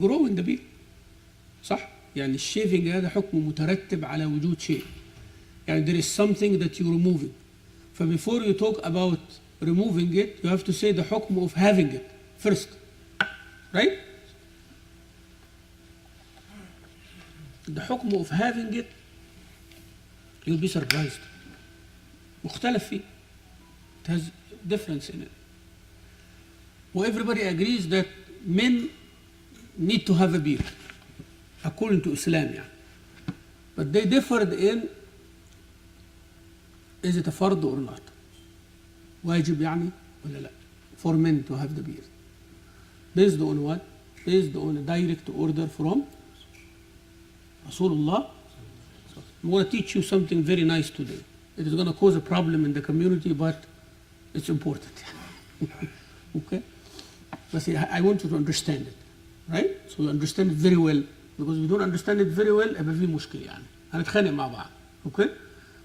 grow in the beard. صح؟ يعني الشيفنج هذا حكم مترتب على وجود شيء. يعني there is something that you're removing. So before you talk about removing it, you have to say the حكم of having it first. Right? The حكم of having it, you'll be surprised. مختلف فيه. It has difference in it. Well, everybody agrees that men need to have a beard, according to Islam. Yeah. But they differed in, is it a fard or not? واجب يعني ولا لا? For men to have the beard. Based on what? Based on a direct order from Rasulullah. I'm going to teach you something very nice today. It is going to cause a problem in the community, but it's important. Okay? But see, I want you to understand it. Right? So you understand it very well. Because if you don't understand it very well, يبقى في مشكلة يعني. هنتخانق مع بعض. Okay?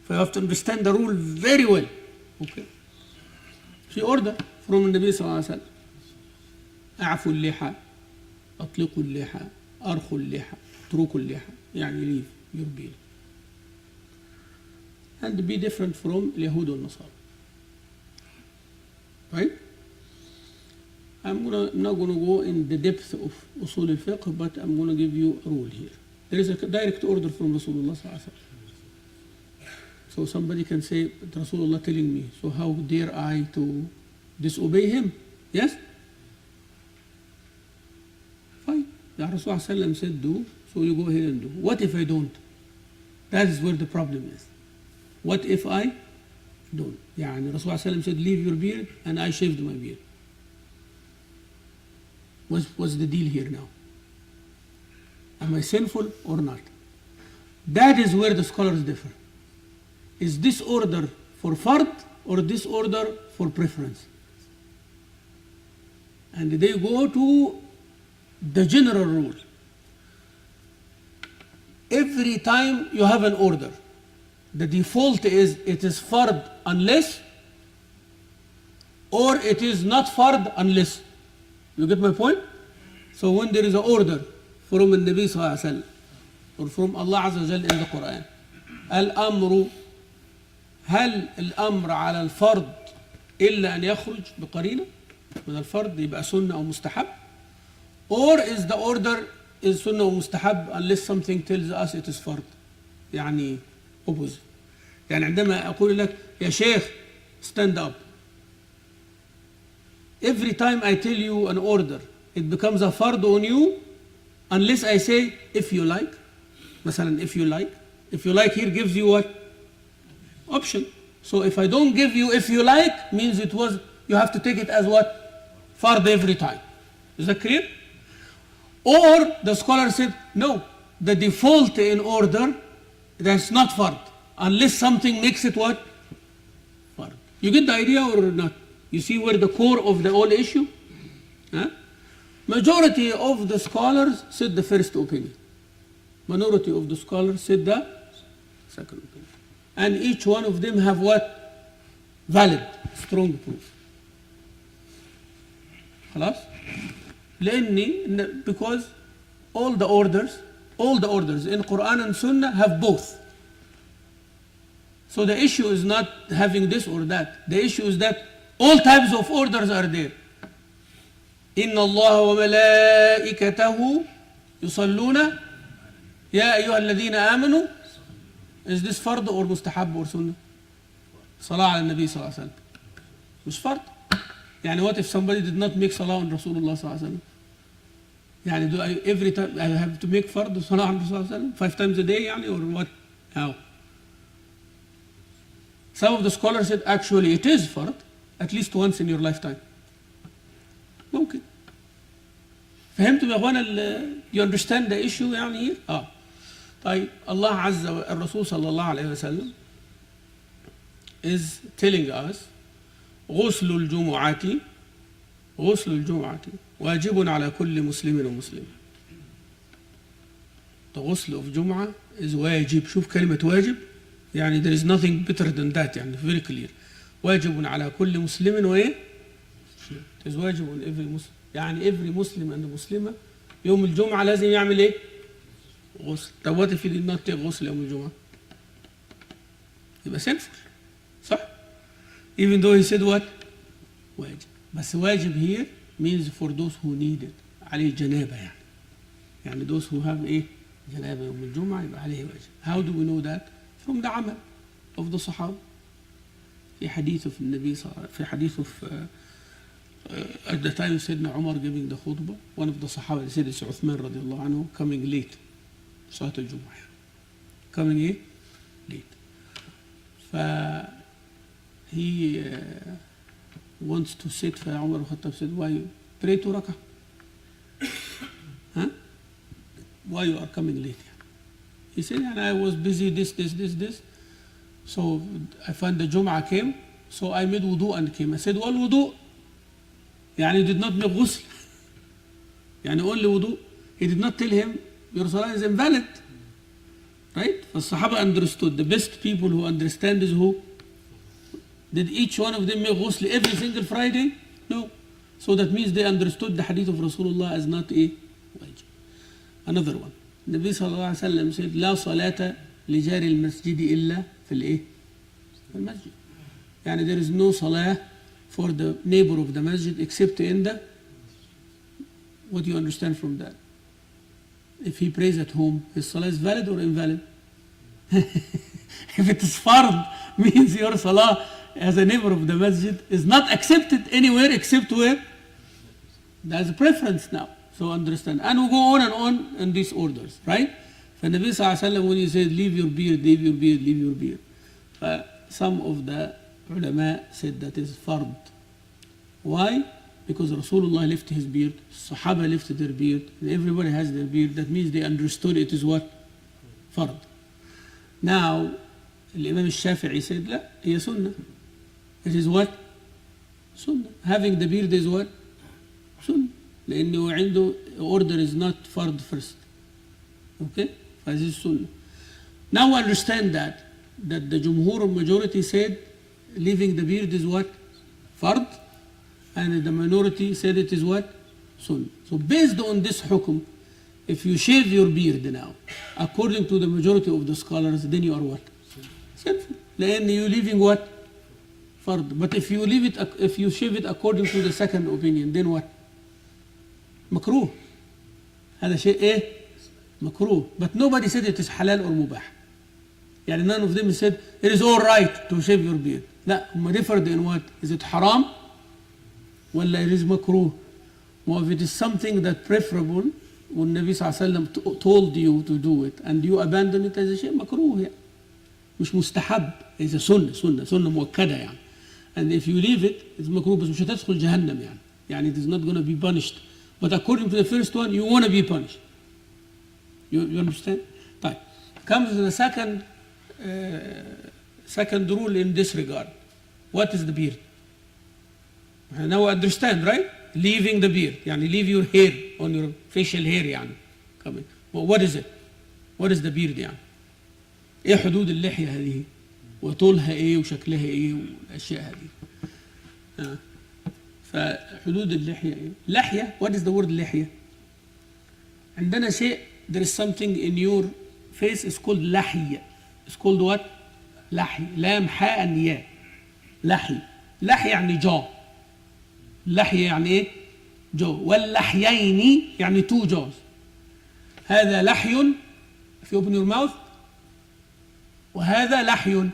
So you have to understand the rule very well. Okay? في order from النبي صلى الله عليه وسلم. أعفوا اللحى، أطلقوا اللحى، أرخوا اللحى، اتركوا اللحى. يعني leave your beard. And be different from اليهود والنصارى. Right? I'm not going to go in the depth of usul al-fiqh, but I'm going to give you a rule here. There is a direct order from Rasulullah sallallahu alaihi wasallam. So somebody can say, Rasulullah telling me, so how dare I to disobey him? Yes? Fine. The Rasulullah sallallahu alaihi wasallam said do, so you go ahead and do. What if I don't? That is where the problem is. What if I don't? يعني Rasulullah sallallahu alaihi wasallam said leave your beard and I shaved my beard. What's the deal here now? Am I sinful or not? That is where the scholars differ. Is this order for fard or this order for preference? And they go to the general rule. Every time you have an order, the default is it is fard unless, or it is not fard unless. You get my point? So when there is an order from the Nabi sallallahu alaihi wasallam or from Allah Azza wa Jalla in the Quran, الأمر هل الأمر على الفرد إلا أن يخرج بقرينة من الفرد يبقى سنة أو مستحب, or is the order is سنة أو مستحب unless something tells us it is فرد. يعني opposite. يعني عندما أقول لك يا شيخ stand up, every time I tell you an order, it becomes a fard on you unless I say, if you like. مثلا, if you like. If you like here gives you what? Option. So if I don't give you if you like, means it was, you have to take it as what? Fard every time. Is that clear? Or the scholar said, no, the default in order, that's not fard. Unless something makes it what? Fard. You get the idea or not? You see where the core of the whole issue? Huh? Majority of the scholars said the first opinion. Minority of the scholars said the second opinion. And each one of them have what? Valid, strong proof. خلاص؟ لأني, because all the orders in Quran and Sunnah have both. So the issue is not having this or that. The issue is that all types of orders are there. إن الله وملائكته يصلون يا أيها الذين آمنوا. Is this فرض or مستحب or sunnah? صلاة على النبي صلى الله عليه وسلم. مش فرض. يعني what if somebody did not make صلاة on رسول الله صلى الله عليه وسلم? يعني do I, every time I have to make فرض صلاة على رسول الله صلى الله عليه وسلم 5 times a day يعني, or what? How? Some of the scholars said actually it is فرض at least once in your lifetime. ممكن. فهمتوا يا اخوانا you understand the issue يعني here؟ طيب الله عز وجل الرسول صلى الله عليه وسلم is telling us غسل الجمعة واجب على كل مسلم ومسلمة. The غسل of جمعة is واجب. شوف كلمة واجب يعني there is nothing better than that يعني very clear. واجب على كل مسلم وإيه؟ It is واجب on every Muslim. يعني every Muslim and Muslimah يوم الجمعة لازم يعمل ايه؟ غسل. طب what if he did not take غسل يوم الجمعة؟ يبقى sinful. صح؟ Even though he said what? واجب. بس واجب here means for those who need it. عليه الجنابة يعني. يعني those who have ايه؟ جنابة يوم الجمعة يبقى عليه واجب. How do we know that? From the عمل of the صحابة. في حديثه في النبي صلى الله عليه وسلم، في حديثه في at the time سيدنا عمر giving the خطبة، one of the صحابة سيدنا عثمان رضي الله عنه coming late صلاة الجمعة coming ايه؟ late. he wants to sit. فعمر الخطاب said why you pray 2 ركعة؟ ها؟ why you are coming late? He said and I was busy this. So I found the Jum'ah came, so I made wudu and came. I said well wudu يعني did not make غسل يعني only wudu. He did not tell him your salah is invalid. Right? فالصحابة understood. The best people who understand is who? Did each one of them make ghusl every single Friday? No. So that means they understood the hadith of Rasulullah as not a wajib. Another one. النبي صلى الله عليه وسلم said لا صلاة لجار المسجد إلا في الإيه؟ في المسجد. يعني there is no salah for the neighbor of the masjid except in the. What do you understand from that? If he prays at home, his salah is valid or invalid? If it is fard, means your salah as a neighbor of the masjid is not accepted anywhere except where? There's a preference now. So understand. And we go on in these orders, right? فالنبي صلى الله عليه وسلم when he said leave your beard, leave your beard, leave your beard. Some of the ulama said that is fard. Why? Because Rasulullah left his beard, Sahaba left their beard, and everybody has their beard. That means they understood it is what? Fard. Now, Imam al-Shafi'i said, لا, هي sunnah. It is what? Sunnah. Having the beard is what? Sunnah. لأنه عنده order is not fard first. Okay? فهذه السنة. Now understand that the Jumhur majority said leaving the beard is what? Fard. And the minority said it is what? Sunnah. So based on this hukum, if you shave your beard now, according to the majority of the scholars, then you are what? Sinful. لأن you leaving what? Fard. But if you shave it according to the second opinion, then what? مكروه. هذا شيء ايه؟ مكروه. But nobody said it is halal or mubah. يعني none of them said it is all right to shave your beard. لا, هم differed in what? Is it haram? ولا it is مكروه? Well, if it is something that preferable, والنبي صلى الله عليه وسلم told you to do it and you abandon it as a شيء مكروه يعني. مش مستحب. It's a سنة مؤكدة يعني. And if you leave it, it's مكروه بس مش هتدخل جهنم يعني. يعني it is not going to be punished. But according to the first one, you want to be punished. You understand? طيب. Comes to the second rule in this regard. What is the beard? Now understand, right? Leaving the beard. يعني leave your hair on your facial hair يعني. Come in. Well, what is it? What is the beard يعني? ايه حدود اللحية هذه؟ وطولها ايه وشكلها ايه والاشياء هذه؟ فحدود اللحية ايه؟ لحية. What is the word لحية? عندنا شيء, there is something in your face is called لحية. It's called what? لحي. لام حاء ياء. لحي. لحي يعني jaw. لحية يعني ايه؟ jaw. واللحيين يعني two jaws. هذا لحي if you open your mouth وهذا لحي.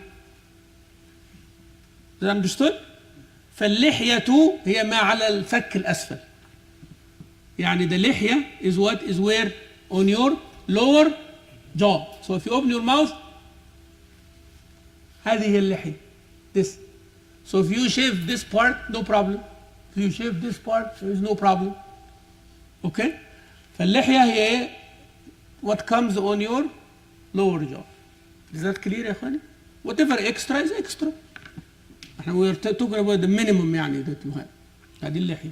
Is that understood? فاللحية هي ما على الفك الأسفل. يعني the لحية is what is where on your lower jaw. So if you open your mouth هذه هي اللحية. This. So if you shave this part, no problem. If you shave this part, there is no problem. Okay? فاللحية هي ايه؟ what comes on your lower jaw. Is that clear يا أخواني? Whatever extra is extra. we are talking about the minimum يعني that you have. هذه اللحية.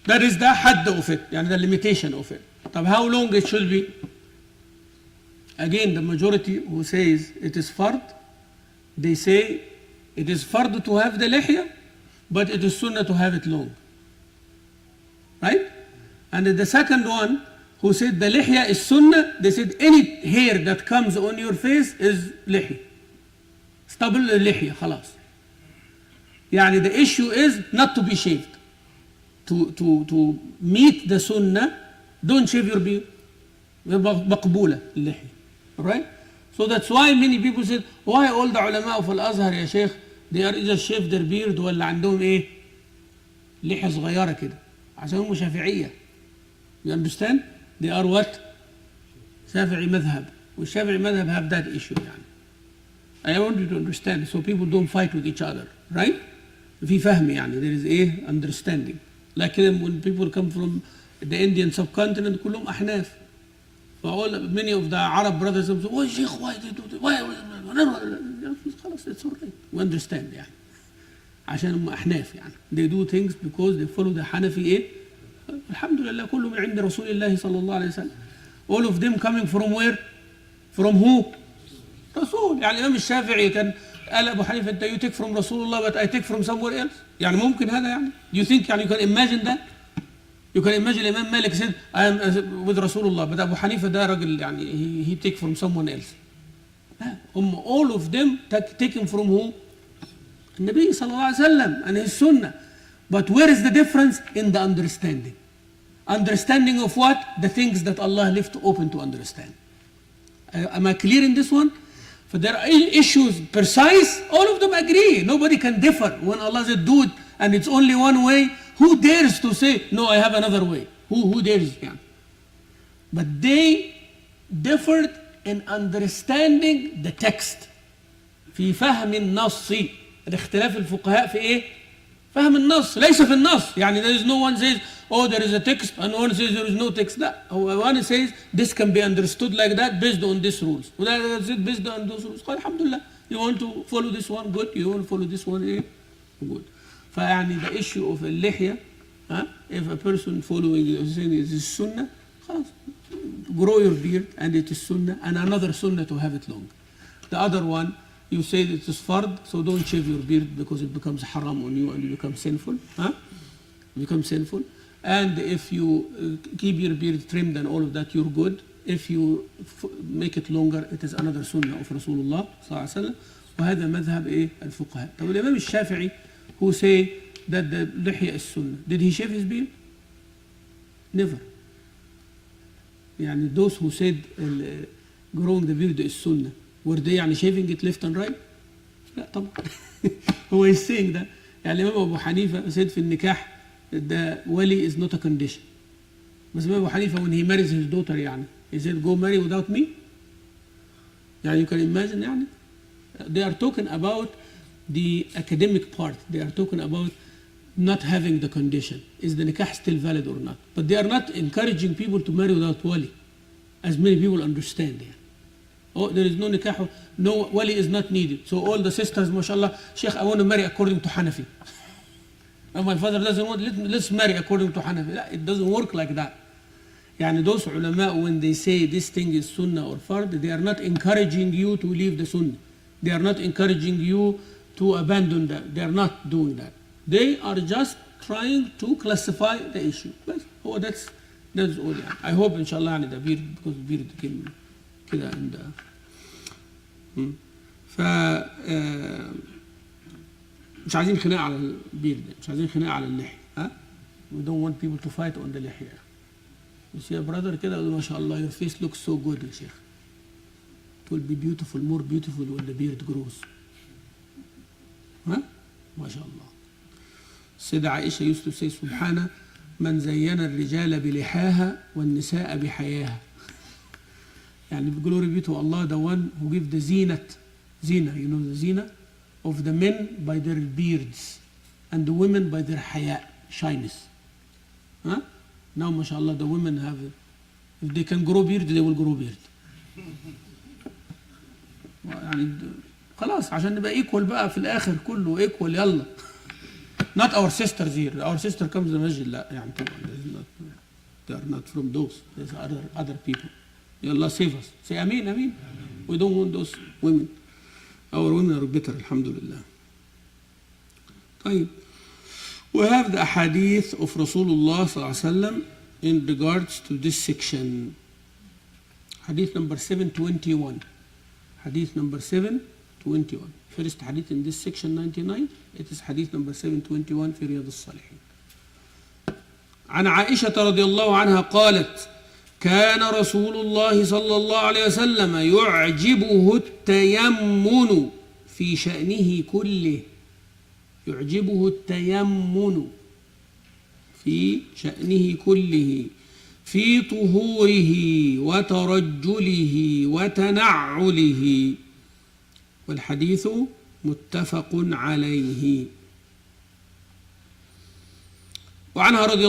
That is the حد of it. يعني the limitation of it. طب how long it should be? Again, the majority who says it is fard, they say it is fard to have the lihya, but it is sunnah to have it long. Right? And the second one who said the lihya is sunnah, they said any hair that comes on your face is lihya. Stubble lihya, خلاص. يعني the issue is not to be shaved. To meet the sunnah, don't shave your beard. مقبولة اللحية. Right? So that's why many people said, why all the علماء في الأزهر يا شيخ they are either shave their beard ولا عندهم إيه؟ لحية صغيرة كده. عشان هم شافعية. You understand? They are what? شافعي مذهب. والشافعي مذهب have that issue يعني. I want you to understand so people don't fight with each other. Right? في فهم يعني. There is a understanding. لكن when people come from the Indian subcontinent كلهم أحناف. فأقول many of the Arab brothers say, why شيخ why they do this? Why? خلاص it's all right. We understand يعني. عشان هم أحناف يعني. They do things because they follow the Hanafi إيه؟ الحمد لله كله من عند رسول الله صلى الله عليه وسلم. All of them coming from where? From who? رسول. يعني الإمام الشافعي كان قال أبو حنيفة أنت you take from رسول الله but I take from somewhere else. يعني ممكن هذا يعني. You think يعني you can imagine that? You can imagine الإمام مالك said I am with رسول الله but أبو حنيفة ده راجل يعني he take from someone else. all of them taken from who? النبي صلى الله عليه وسلم and his sunnah. But where is the difference? In the understanding. Understanding of what? The things that Allah left open to understand. Am I clear in this one? For there are issues precise, all of them agree. Nobody can differ. When Allah said do it and it's only one way, who dares to say, no, I have another way? Who dares? Yeah. But they differed in understanding the text. في فهم النص. الاختلاف الفقهاء في ايه؟ فهم النص ليس في النص. يعني there is no one says oh there is a text and one says there is no text. لا. One says this can be understood like that based on these rules. Based on those rules. قال الحمد لله. You want to follow this one good. You want to follow this one ايه؟ good. فيعني the issue of اللحية if a person following saying it is sunnah خلاص grow your beard and it is sunnah and another sunnah to have it long. The other one you say it is fard, so don't shave your beard because it becomes haram on you and you become sinful. You become sinful. And if you keep your beard trimmed and all of that, you're good. If you make it longer, it is another sunnah of Rasulullah صلى الله عليه وسلم. وهذا مذهب إيه الفقهاء. طب الإمام الشافعي who say that the lihya is sunnah, did he shave his beard? Never. يعني those who said growing the beard is sunnah, were they يعني shaving it left and right؟ لا طبعا. هو is saying that. يعني الإمام أبو حنيفة said في النكاح the wali is not a condition. بس الإمام أبو حنيفة when he marries his daughter يعني he said go marry without me. يعني you can imagine يعني. They are talking about the academic part. They are talking about not having the condition. Is the nikah still valid or not? But they are not encouraging people to marry without wali, as many people understand. Yeah. Oh, there is no nikah, no wali is not needed. So all the sisters, mashallah, Sheikh, I want to marry according to Hanafi. And my father doesn't want, let's marry according to Hanafi. No, it doesn't work like that. Yani those ulama, when they say this thing is sunnah or fard, they are not encouraging you to leave the sunnah. They are not encouraging you to abandon that. They are not doing that. They are just trying to classify the issue. But oh, that's all. Yeah. I hope inshallah the beard, because the beard came كده عند ف مش عايزين خناق على البيرد، مش عايزين خناق على اللحية. We don't want people to fight on the لحية. You see a brother كده يقول ما شاء الله your face looks so good يا شيخ. It will be beautiful, more beautiful when the beard grows. ما شاء الله. السيدة عائشة used to say سبحان من زين الرجال بلحاها والنساء بحياها. يعني glory be to Allah, the one who gives the zina, you know the zina of the men by their beards and the women by their haya, shyness. Now mashallah the women have, if they can grow beard they will grow beard. يعني خلاص عشان نبقى equal بقى في الآخر كله equal يلا. Not our sisters here. Our sister comes to the masjid. لا يعني طبعا they are not from those. There's other people. Allah save us. Say Ameen, Ameen. We don't want those women. Our women are better, alhamdulillah. طيب. We have the hadith of Rasulullah sallallahu alaihi wasallam in regards to this section. Hadith number 721. Hadith number 721. First hadith in this section 99. It is hadith number 721 في رياض الصالحين. عن عائشة رضي الله عنها قالت: كان رسول الله صلى الله عليه وسلم يعجبه التيمن في شأنه كله. يعجبه التيمن في شأنه كله، في طهوره وترجله وتنعله. والحديث متفق عليه. وعنها رضي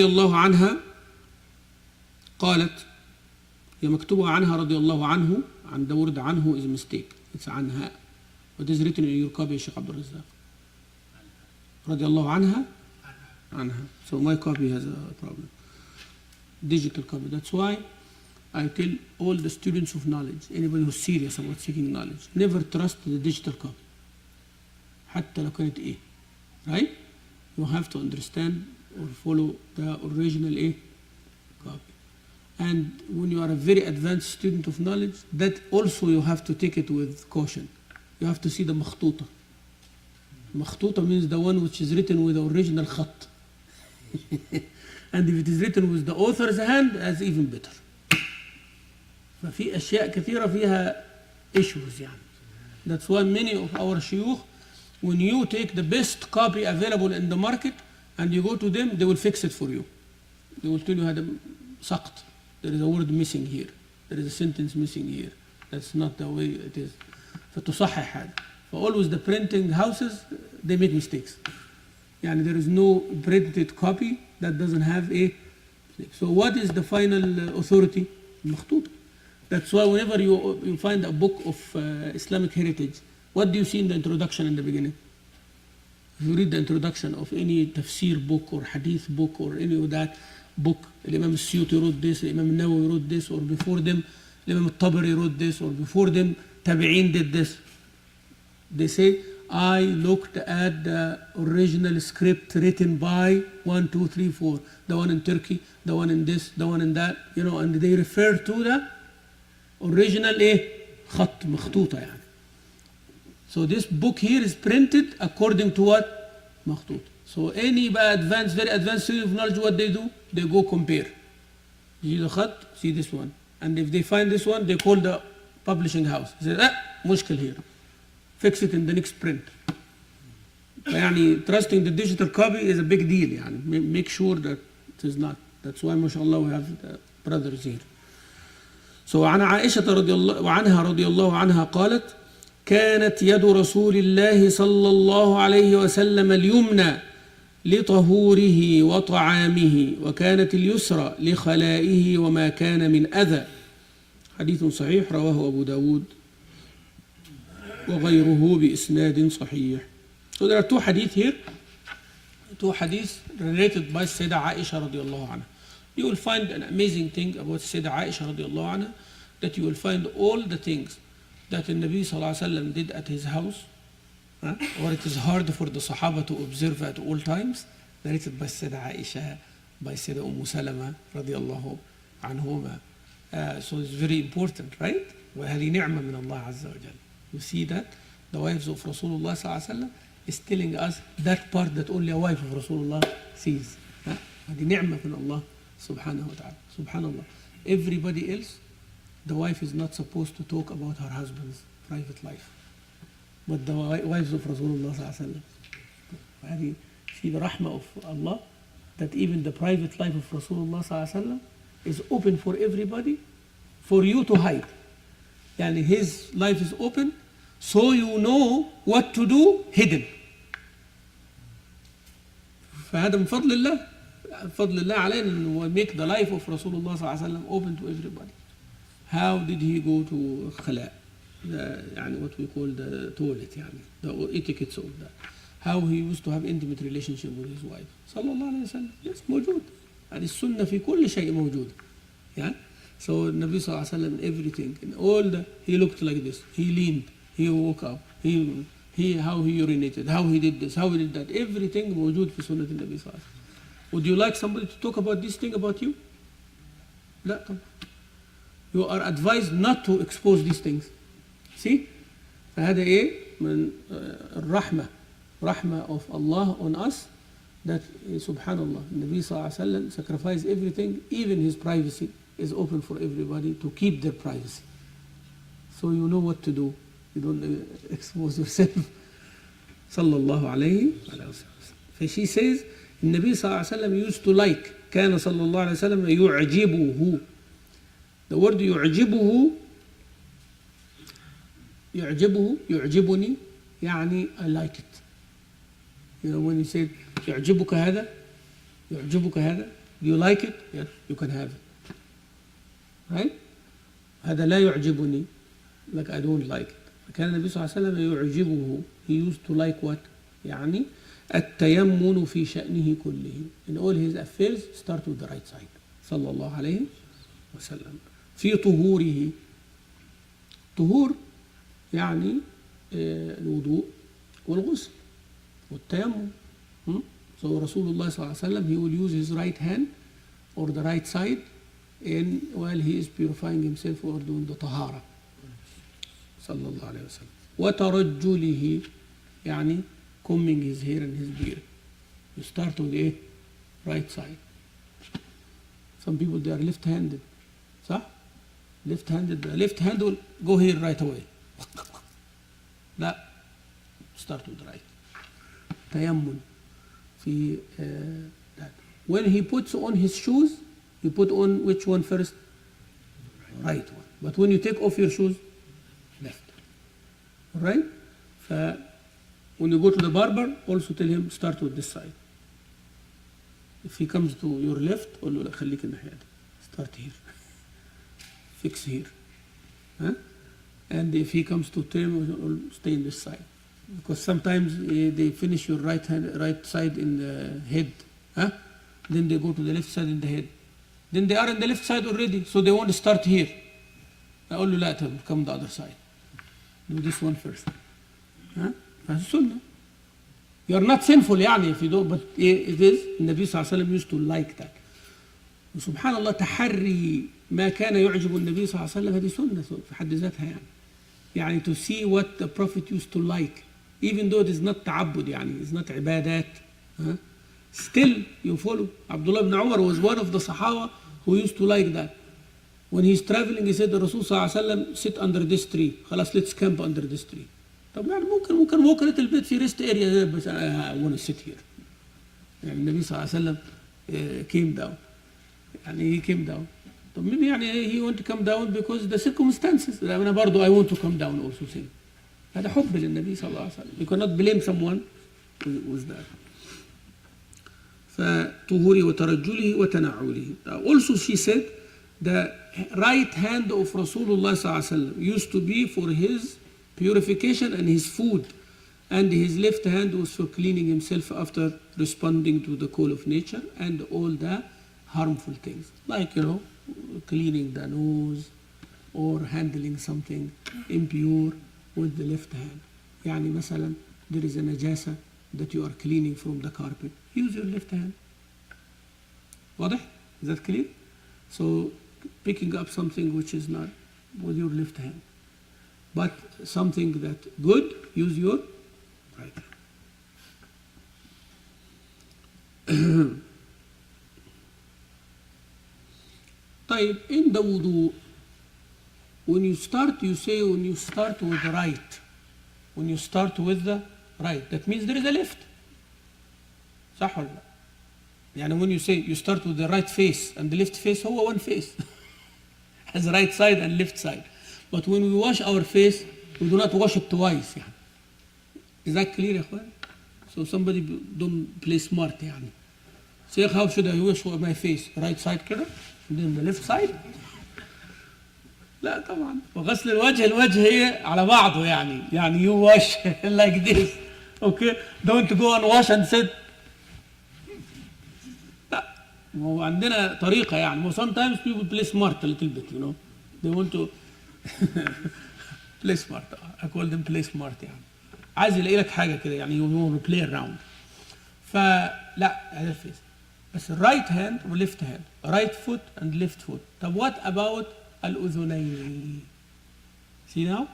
الله عنها قالت، هي مكتوبة عنها رضي الله عنه، عند ورد عنه is mistake, it's عنها. What is written in your copy يا شيخ عبد الرزاق؟ رضي الله عنها. So my copy has a problem. Digital copy. That's why I tell all the students of knowledge, anybody who's serious about seeking knowledge, never trust the digital copy. حتى لو كانت إيه. Right? You have to understand or follow the original copy. And when you are a very advanced student of knowledge, that also you have to take it with caution. You have to see the مخطوطة. مخطوطة means the one which is written with the original خط. And if it is written with the author's hand, that's even better. ففي أشياء كثيرة فيها issues يعني. That's why many of our شيوخ, when you take the best copy available in the market and you go to them, they will fix it for you. They will tell you هذا سقط. There is a word missing here. There is a sentence missing here. That's not the way it is. فتصحح هذا. Always the printing houses, they make mistakes. يعني there is no printed copy that doesn't have a mistake. So what is the final authority? مخطوطة. That's why whenever you find a book of Islamic heritage, what do you see in the introduction in the beginning? If you read the introduction of any tafsir book or hadith book or any of that book, Imam al-Suyuti wrote this, Imam al-Nawawi wrote this, or before them Imam al-Tabari wrote this, or before them Tabi'in did this. They say, I looked at the original script written by 1, 2, 3, 4, the one in Turkey, the one in this, the one in that, and they refer to the original خط مخطوطة يعني. So this book here is printed according to what? مخطوط. So any very advanced student of knowledge, what they do? They go compare. See the خط, see this one. And if they find this one, they call the publishing house. They say, مشكل here. Fix it in the next print. يعني trusting the digital copy is a big deal يعني. Make sure that it is not. That's why ما شاء الله we have the brothers here. So عن عائشة رضي الله عنها قالت: كانت يد رسول الله صلى الله عليه وسلم اليمنى لطهوره وطعامه، وكانت اليسرى لخلائه وما كان من أذى. حديث صحيح رواه أبو داود وغيره بإسناد صحيح. So there are two hadith here, two hadith related by Sayyidah Aisha radiallahu anha. You will find an amazing thing about Sayyidah Aisha radiallahu anha, that you will find all the things that the Nabi sallallahu alaihi wasallam did at his house, or it is hard for the Sahaba to observe at all times, narrated by Sayyidah Aisha, by Sayyidah Salama radiallahu anhuma. So it's very important, right? وهذه نعمة من الله عز وجل. You see that the wives of Rasulullah sallallahu alaihi wasallam is telling us that part that only a wife of Rasulullah sees. هذه نعمة من الله سبحانه وتعالى. Subhanallah. Everybody else, the wife is not supposed to talk about her husband's private life, but the wives of Rasulullah sallallahu alaihi wasallam. See the rahmah of Allah, that even the private life of Rasulullah sallallahu alaihi wasallam is open for everybody, for you to hide. Yani his life is open, so you know what to do hidden. فهذا من فضل الله. فضل الله علينا أنه make the life of Rasulullah صلى الله عليه وسلم open to everybody. How did he go to خلاء? يعني what we call the toilet يعني, the etiquettes of that. How he used to have intimate relationship with his wife. صلى الله عليه وسلم. Yes, موجود. هذه السنة في كل شيء موجود. Yeah? So Nabi صلى الله عليه وسلم, everything, and all the, he looked like this, he leaned, he woke up, how he urinated, how he did this, how he did that, everything موجود في سنة النبي صلى الله عليه وسلم. Would you like somebody to talk about this thing about you? لا طبعا. You are advised not to expose these things. See? فهذا إيه؟ من الرحمة. رحمة of Allah on us that subhanallah, Nabi sallallahu alaihi wasallam sacrificed everything, even his privacy is open for everybody to keep their privacy. So you know what to do. You don't expose yourself. Sallallahu alayhi wa sallam. So she says, Nabi sallallahu alaihi wasallam used to like, كان صلى الله عليه وسلم يعجبه. The word يعجبه, يعجبني, يعني I like it. You know, when you say يعجبك هذا, do you like it? Yes, you can have it. Right? هذا لا يعجبني, like I don't like it. كان النبي صلى الله عليه وسلم يعجبه. He used to like what? يعني التيمن في شأنه كله. In all his affairs, start with the right side. صلى الله عليه وسلم. في طهوره. طهور يعني الوضوء والغسل والتيمم. So Rasulullah صلى الله عليه وسلم, he will use his right hand or the right side while he is purifying himself or doing the طهارة. صلى الله عليه وسلم. وترجله يعني combing his hair and his beard. You start with the right side. Some people, they are left-handed. صح? Left-handed. The left hand will go here right away. لا. Start with the right. تيمم في that. When he puts on his shoes, you put on which one first? Right one. But when you take off your shoes, left. Right? When you go to the barber, also tell him start with this side. If he comes to your left, قول له لا خليك الناحية دي. Start here. Fix here. Huh? And if he comes to trim, stay in this side. Because sometimes they finish your right side in the head. Huh? Then they go to the left side in the head. Then they are in the left side already, so they want to start here. أقول له لا, come the other side. Do this one first. Huh? فالسنة. You are not sinful يعني if you don't, but it is. النبي صلى الله عليه وسلم used to like that. وسبحان الله, تحري ما كان يعجب النبي صلى الله عليه وسلم هذه سنة في حد ذاتها يعني. يعني to see what the Prophet used to like, even though it is not تعبد يعني, it's not عبادات. Huh? Still you follow. Abdullah ibn Umar was one of the Sahaba who used to like that. When he's traveling, he said, the Rasul صلى الله عليه وسلم, sit under this tree. خلاص, let's camp under this tree. طب يعني ممكن walk a little bit في rest area, but I want to sit here. يعني النبي صلى الله عليه وسلم came down. يعني he came down. طب maybe يعني he want to come down because the circumstances. أنا برضو I want to come down also same. هذا حب للنبي صلى الله عليه وسلم. You cannot blame someone with that. فطهوره وترجله وتنعله. Also she said the right hand of Rasulullah صلى الله عليه وسلم used to be for his purification and his food, and his left hand was for cleaning himself after responding to the call of nature and all the harmful things, like cleaning the nose or handling something impure with the left hand. يعني مثلا there is a najasa that you are cleaning from the carpet, use your left hand. واضح? Is that clear? So picking up something which is not with your left hand, but something that good, use your right hand. طيب, in the wudu, when you start, you say when you start with the right. When you start with the right, that means there is a left. صح ولا لا؟ يعني when you say you start with the right face and the left face, هو one face. Has right side and left side. But when we wash our face, we do not wash it twice. يعني. Is that clear يا اخوان? So somebody don't play smart يعني. Say, how should I wash my face? Right side كده, and then the left side. لا طبعا. وغسل الوجه هي على بعضه يعني you wash like this. Okay? Don't go and wash and sit. لا. هو عندنا طريقة يعني. Sometimes people play smart a little bit, They want to play smart. I call them play smart يعني. عايز يلاقي لك حاجة كده يعني you want to play around. فلا هذا الفيس. بس right hand و left hand, right foot and left foot. طب what about الأذنين? See now?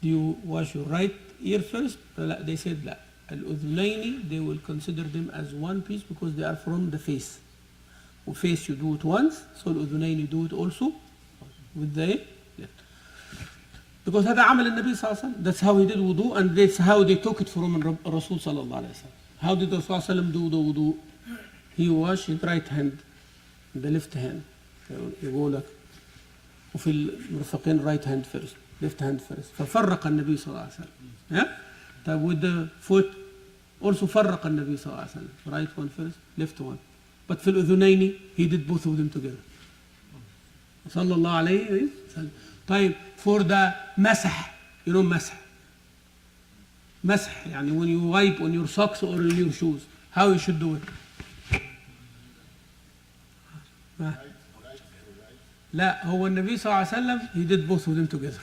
Do you wash your right ear first? لا, they said لا. الأذنين they will consider them as one piece because they are from the face. وface you do it once, so الأذنين you do it also with the left. Because هذا عمل النبي صلى الله عليه وسلم. That's how he did wudu, and that's how they took it from Rasul صلى الله عليه وسلم. How did Rasul صلى الله عليه وسلم do the wudu? He washed his right hand, the left hand. يقول لك وفي المرفقين right hand first, left hand first. ففرق النبي صلى الله عليه وسلم. Yeah? طيب with the foot also فرق النبي صلى الله عليه وسلم. Right one first, left one. But في الأذنين he did both of them together. صلى الله عليه وسلم. طيب for the مسح, you know مسح يعني when you wipe on your socks or on your shoes, how you should do it? لا, هو النبي صلى الله عليه وسلم he did both of them together.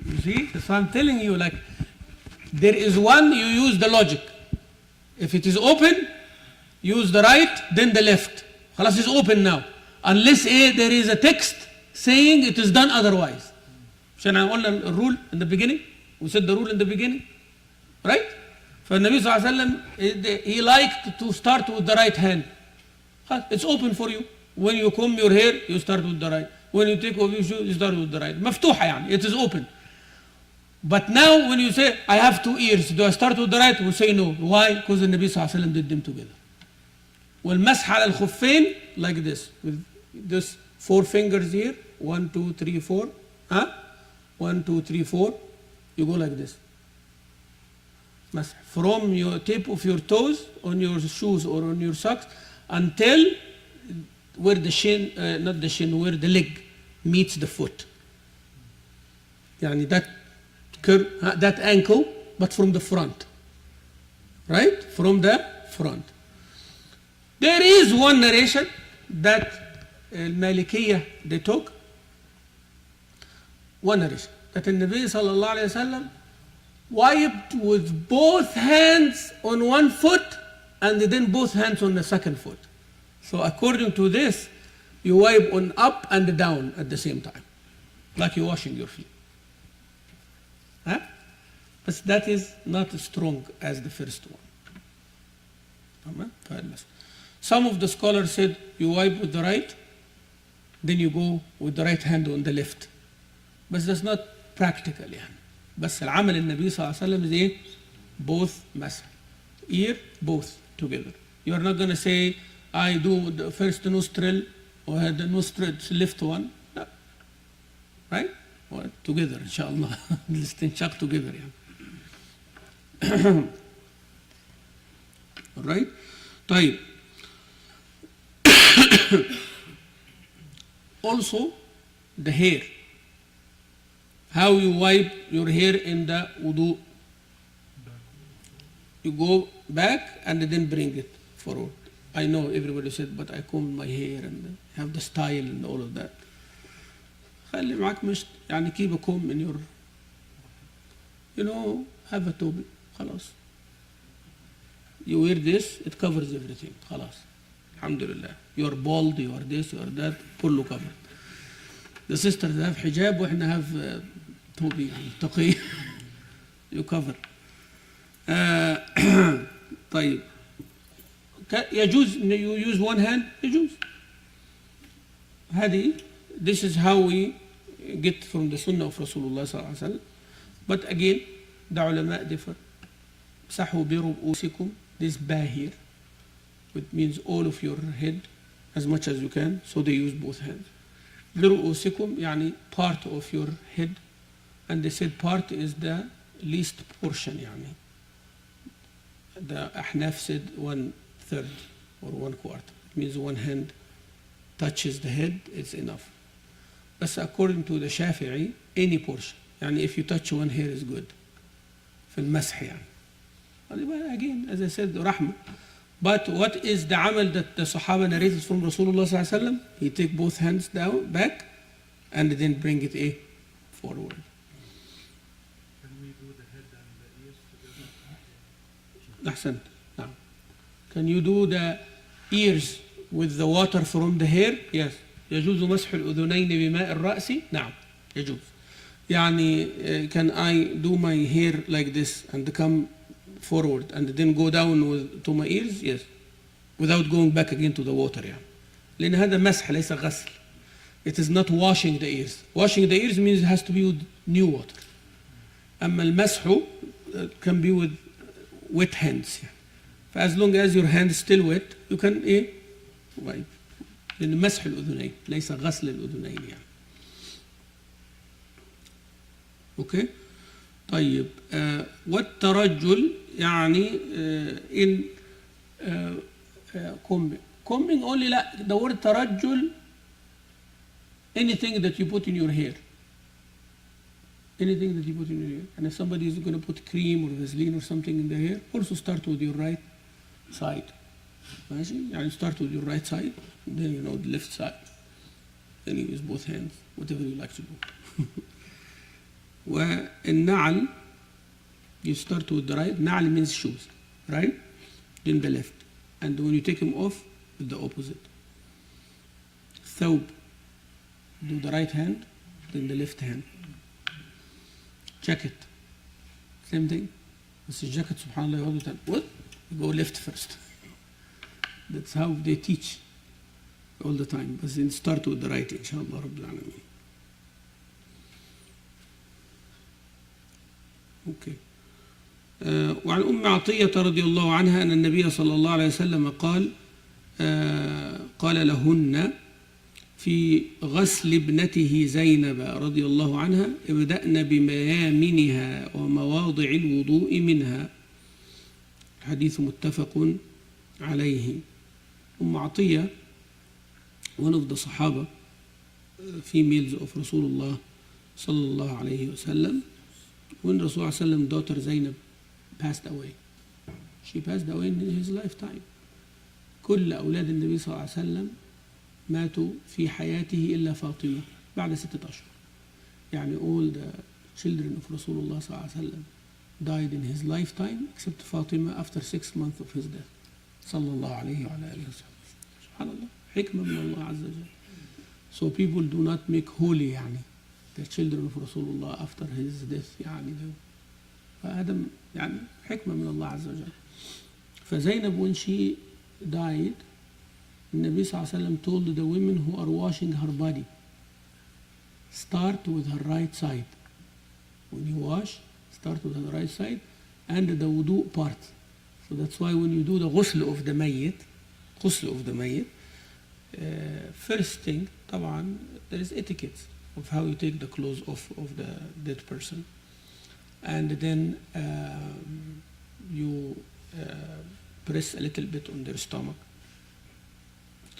You see? So I'm telling you, like, there is one, you use the logic. If it is open, use the right, then the left. خلاص, it's open now. Unless there is a text saying it is done otherwise. عشان قلنا الرول in the beginning. We said the rule in the beginning. Right? فالنبي صلى الله عليه وسلم he liked to start with the right hand. It's open for you. When you comb your hair, you start with the right. When you take off your shoes, you start with the right. مفتوحة يعني. It is open. But now when you say, I have 2 ears, do I start with the right? We say no. Why? Because the Nabi sallallahu alayhi wa sallam did them together. والمسح على الخفين like this. With this 4 fingers here. 1, 2, 3, 4. 1, 2, 3, 4. You go like this. مسح. From your tip of your toes on your shoes or on your socks until where the shin, not the shin, where the leg meets the foot. يعني that ankle, but from the front. Right? From the front. There is one narration that Malikiyah they took. One narration that the Nabi sallallahu alayhi wa sallam wiped with both hands on one foot and then both hands on the second foot. So according to this, you wipe on up and down at the same time, like you're washing your feet. But that is not as strong as the first one. Some of the scholars said you wipe with the right, then you go with the right hand on the left. But that's not practical يعني. بس العمل النبي صلى الله عليه وسلم is ايه؟ Both مسح. Ear, both together. You are not going to say, I do the first nostril or the nostril left one. No. Right? Well, together inshallah. الاستنشاق together يعني. Right? طيب. Also the hair. How you wipe your hair in the wudu. You go back and then bring it forward. I know everybody said, but I comb my hair and have the style and all of that. خلي معك مشط يعني keep a comb in your, you know, have a toby. خلاص. You wear this, it covers everything. خلاص. Alhamdulillah. You are bald, you are this, you are that, كله covered. The sisters have hijab وإحنا have toby تقي. You cover. طيب. يجوز you use one hand. يجوز. هذه. This is how we get from the sunnah of Rasulullah صلى الله عليه وسلم. But again, the ulama differ. مسحوا برؤوسكم. This ba here, which means all of your head as much as you can. So they use both hands. برؤوسكم يعني part of your head. And they said part is the least portion يعني. The Ahnaf said 1/3 or 1/4. It means one hand touches the head, it's enough. But according to the Shafi'i, any portion. يعني if you touch one hair is good. في المسح يعني. Again, as I said, rahmah. But what is the amal that the Sahaba narrated from Rasulullah sallallahu alaihi wasallam? He take both hands down, back, and then bring it forward. Can we do the head and the ears together? أحسنت. نعم. Can you do the ears with the water from the hair? Yes. يجوز مسح الأذنين بماء الرأس؟ نعم يجوز. يعني can I do my hair like this and come forward and then go down to my ears? Yes. Without going back again to the water يعني. لأن هذا مسح ليس غسل. It is not washing the ears. Washing the ears means it has to be with new water. أما المسح can be with wet hands يعني. As long as your hand is still wet, you can wipe. لأن مسح الأذنين ليس غسل الأذنين يعني. أوكي. طيب والترجل يعني in combing only لا. The word ترجل anything that you put in your hair. Anything that you put in your hair. And if somebody is going to put cream or Vaseline or something in the hair, also start with your right side. ماشي؟ يعني start with your right side, then you know the left side. Then you use both hands, whatever you like to do. والنعل, you start with the right. نعل means shoes, right? Then the left. And when you take them off, with the opposite. ثوب, do the right hand, then the left hand. Jacket, same thing. بس الجاكيت سبحان الله يقعدوا what? You go left first. That's how they teach all the time. But then start with the right إن شاء الله رب العالمين. Okay. وعن أم عطية رضي الله عنها أن النبي صلى الله عليه وسلم قال لهن في غسل ابنته زينب رضي الله عنها ابدأن بميامنها ومواضع الوضوء منها. الحديث متفق عليه. أم عطية, one of the Sahaba, females of Rasulullah sallallahu alayhi wasallam. When Rasulullah sallam daughter Zainab passed away, she passed away in his lifetime. كل أولاد النبي صلى الله عليه وسلم ماتوا في حياته إلا فاطمة بعد 6 أشهر. يعني all the children of Rasulullah صلى الله عليه وسلم died in his lifetime except Fatima after 6 months of his death. صلى الله عليه وعلى آله وسلم. سبحان الله, حكمة من الله عز وجل. So people do not make holy يعني the children of Rasulullah after his death يعني. فهذا يعني حكمة من الله عز وجل. فزينب when she died, النبي صلى الله عليه وسلم told the women who are washing her body, start with her right side. When you wash, start with her right side and the wudu part. So that's why when you do the ghusl of the mayyit, first thing, طبعا, there is etiquette of how you take the clothes off of the dead person. And then you press a little bit on their stomach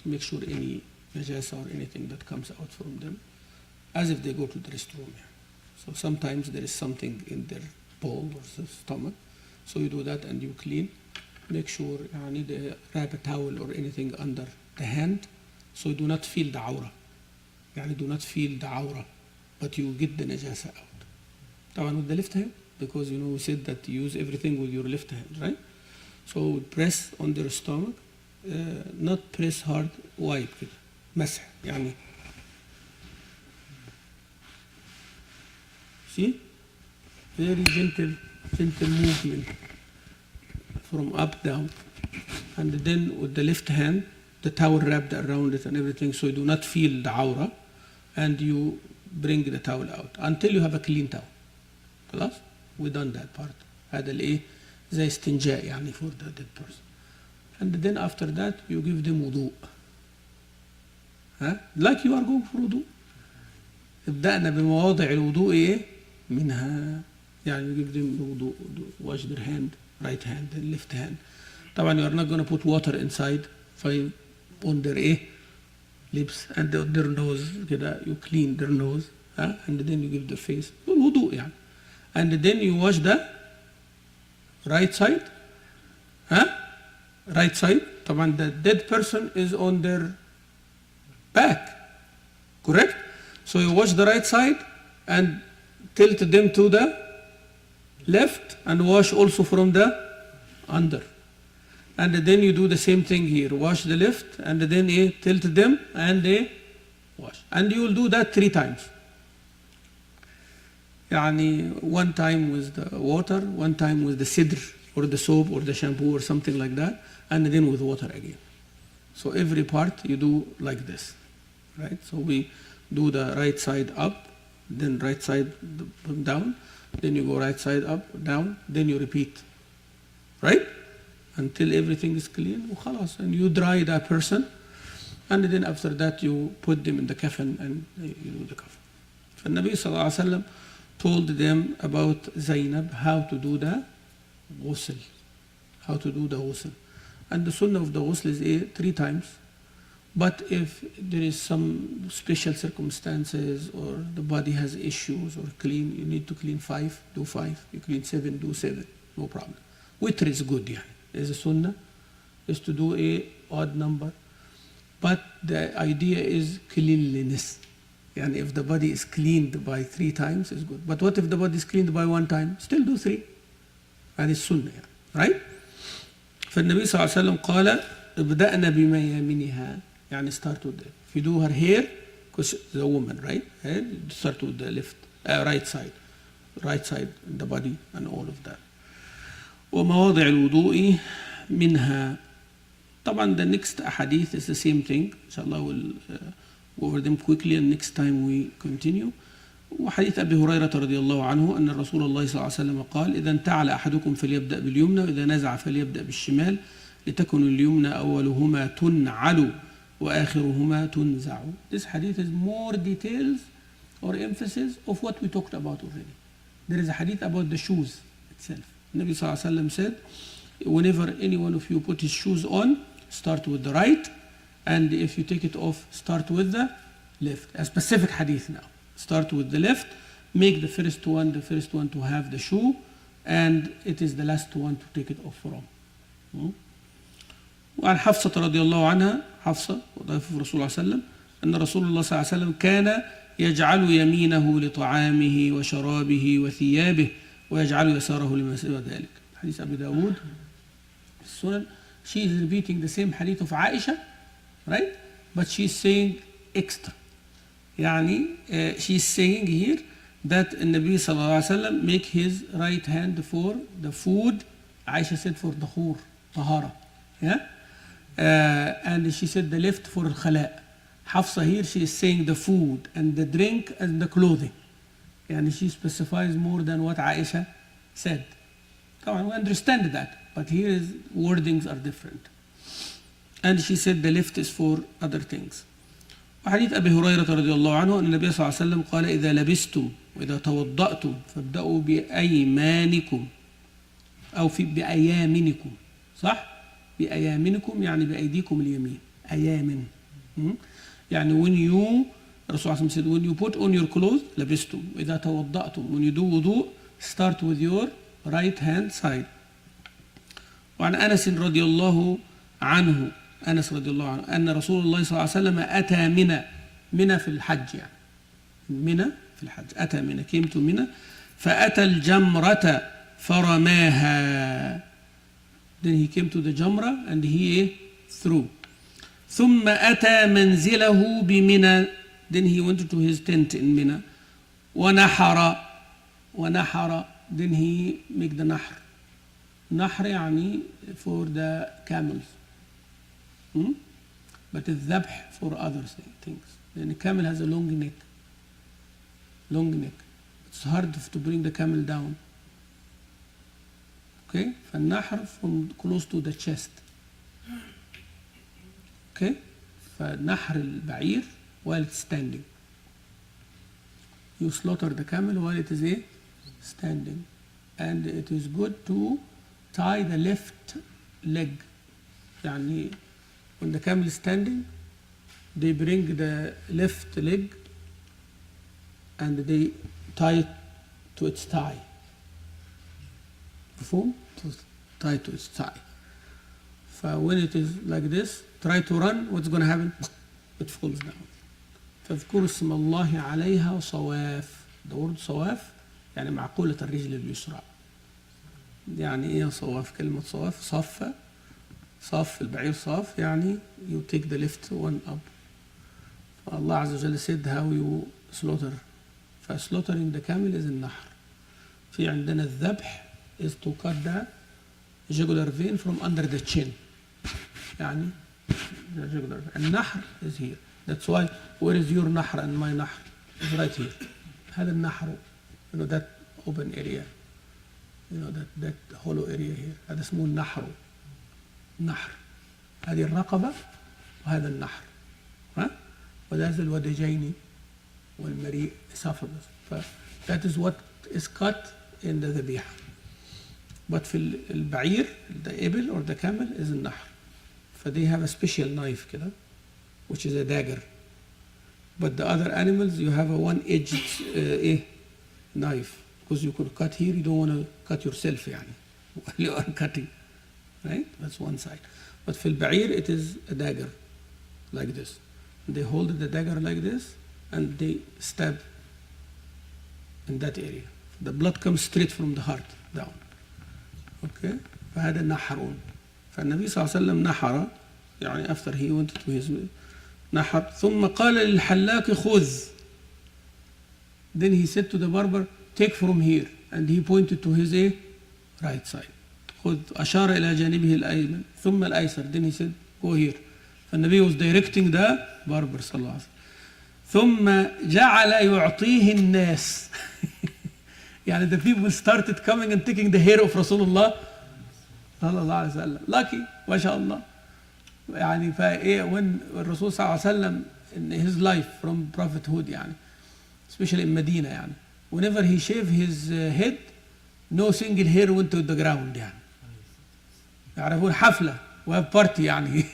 to make sure any najasa or anything that comes out from them, as if they go to the restroom. So sometimes there is something in their bowl or the stomach, so you do that and you clean. Make sure يعني they wrap a towel or anything under the hand, so you do not feel the awra. يعني do not feel the awra, but you get the najasa out. طبعا with the left hand, because you know we said that you use everything with your left hand, right? So press on their stomach, not press hard, wipe كده, مسح يعني. See? Very gentle movement from up down. And then with the left hand, the towel wrapped around it and everything, so you do not feel the awra, and you bring the towel out until you have a clean towel. خلاص? We done that part. هذا الإيه زي استنجاء يعني for the dead person. And then after that you give them wudu. Like you are going for wudu. ابدأنا بمواضع الوضوء إيه منها. يعني you give them wudu, wash their hand, right hand and left hand. طبعا you are not going to put water inside on their إيه lips and their nose كده, you clean their nose, and then you give the face wudu يعني. And then you wash the right side, right side. طبعا the dead person is on their back, correct? So you wash the right side and tilt them to the left and wash also from the under. And then you do the same thing here. Wash the left and then tilt them and wash. And you will do that 3 times. يعني 1 time with the water, 1 time with the sidr or the soap or the shampoo or something like that, and then with water again. So every part you do like this, right? So we do the right side up, then right side down, then you go right side up, down, then you repeat, right? Until everything is clean, وخلاص, and you dry that person, and then after that you put them in the coffin and you do the coffin. فالنبي صلى الله عليه وسلم told them about Zainab how to do the ghusl, how to do the ghusl. And the sunnah of the ghusl is 3 times. But if there is some special circumstances or the body has issues or clean, you need to clean 5, do 5. You clean 7, do 7. No problem. Witr is good, يعني. As a sunnah is to do a odd number. But the idea is cleanliness. And if the body is cleaned by 3 times, it's good. But what if the body is cleaned by 1 time? Still do 3. And it's sunnah, right? فالنبي صلى الله عليه وسلم قال ابدأنا بميامنها, يعني start with it. If you do her hair, because the woman, right? Start with the right side, the body and all of that. ومواضع الوضوء منها. طبعا the next hadith is the same thing. Inshallah we'll go over them quickly and next time we continue. وحديث أبي هريرة رضي الله عنه أن رسول الله صلى الله عليه وسلم قال إذا انتعل أحدكم فليبدأ باليمنى وإذا نزع فليبدأ بالشمال لتكن اليمنى أولهما تنعل وآخرهما تنزع. This hadith is more details or emphasis of what we talked about already. There is a hadith about the shoes itself. Nabi صلى الله عليه وسلم said, whenever any one of you put his shoes on, start with the right, and if you take it off, start with the left. A specific hadith now. Start with the left, make the first one to have the shoe, and it is the last one to take it off from. وعن حفصة رضي الله عنها, حفصة وضيف رسول الله صلى الله عليه وسلم, أن رسول الله صلى الله عليه وسلم كان يجعل يمينه لطعامه وشرابه وثيابه ويجعل يساره لما سوى ذلك. حديث أبي داود السنن. She is repeating the same hadith of Aisha, right? But she is saying extra. يعني she is saying here that النبي صلى الله عليه وسلم make his right hand for the food. Aisha said for the طهارة, yeah? And she said the left for الخلاء. Hafsa here she is saying the food and the drink and the clothing. يعني she specifies more than what Aisha said. Come on, we understand that, but here is wordings are different. And she said the left is for other things. وحديث أبي هريرة رضي الله عنه أن النبي صلى الله عليه وسلم قال إذا لبستم وإذا توضأتم فابدأوا بأيمانكم أو بأيامنكم, صح؟ بأيامنكم يعني بأيديكم اليمين. أيامن. يعني when you, Rasulullah said, when you put on your clothes, لبستم. وإذا توضأتم, when you do wudu, start with your right hand side. وعن أنس رضي الله عنه, أنس رضي الله عنه أن رسول الله صلى الله عليه وسلم أتى منى في الحج, يعني منى في الحج, أتى منى, came to منى, فأتى الجمرة فرماها. Then he came to the jamra and he threw. ثم أتى منزله بمنى. Then he went to his tent in Mina. ونحر. Then he make the nahr. Nahr يعني for the camels. But the dhabh for other things. Then the camel has a long neck. It's hard to bring the camel down. Okay? فالنحر from close to the chest. Okay? فنحر البعير while it's standing. You slaughter the camel while it is standing. And it is good to tie the left leg. يعني when the camel is standing, they bring the left leg and they tie it to its thigh. To tie to its thigh. When it is like this, try to run, what's going to happen? It falls down. فاذكروا اسم الله عليها صواف. The word صواف يعني معقولة الرجل اليسرى. يعني ايه صواف؟ كلمة صواف صفة صاف البعير صاف يعني you take the left one up. فالله عز وجل said how you slaughter. فslaughtering the camel is النحر. في عندنا الذبح is to cut the jugular vein from under the chin. يعني the jugular vein. النحر is here. That's why where is your نحر and my نحر? It's right here. هذا النحر. You know that open area. You know that hollow area here. هذا اسمه النحر. نحر. هذه الرقبة وهذا النحر. ها؟ وده الودجين والمريء esophagus. That is what is cut in the ذبيحة. But في البعير the إبل or the camel is النحر. They have a special knife كده which is a dagger. But the other animals you have a one-edged knife because you could cut here, you don't want to cut yourself يعني while you are cutting. Right? That's one side. But في البعير it is a dagger like this. They hold the dagger like this and they stab in that area. The blood comes straight from the heart down. Okay? فهذا نحر. فالنبي صلى الله عليه وسلم نحر يعني after he went to his نحر ثم قال للحلاق خذ. Then he said to the barber take from here and he pointed to his right side. خذ أشار إلى جانبه الأيمن ثم الأيسر. Then he said go here. فالنبي was directing the barber صلى الله عليه وسلم. ثم جعل يعطيه الناس. يعني the people started coming and taking the hair of رسول الله صلى الله عليه وسلم. Lucky ما شاء الله. يعني فايه when الرسول صلى الله عليه وسلم in his life from prophethood يعني especially in Medina يعني whenever he shaved his head no single hair went to the ground يعني يعرفون حفلة we have party يعني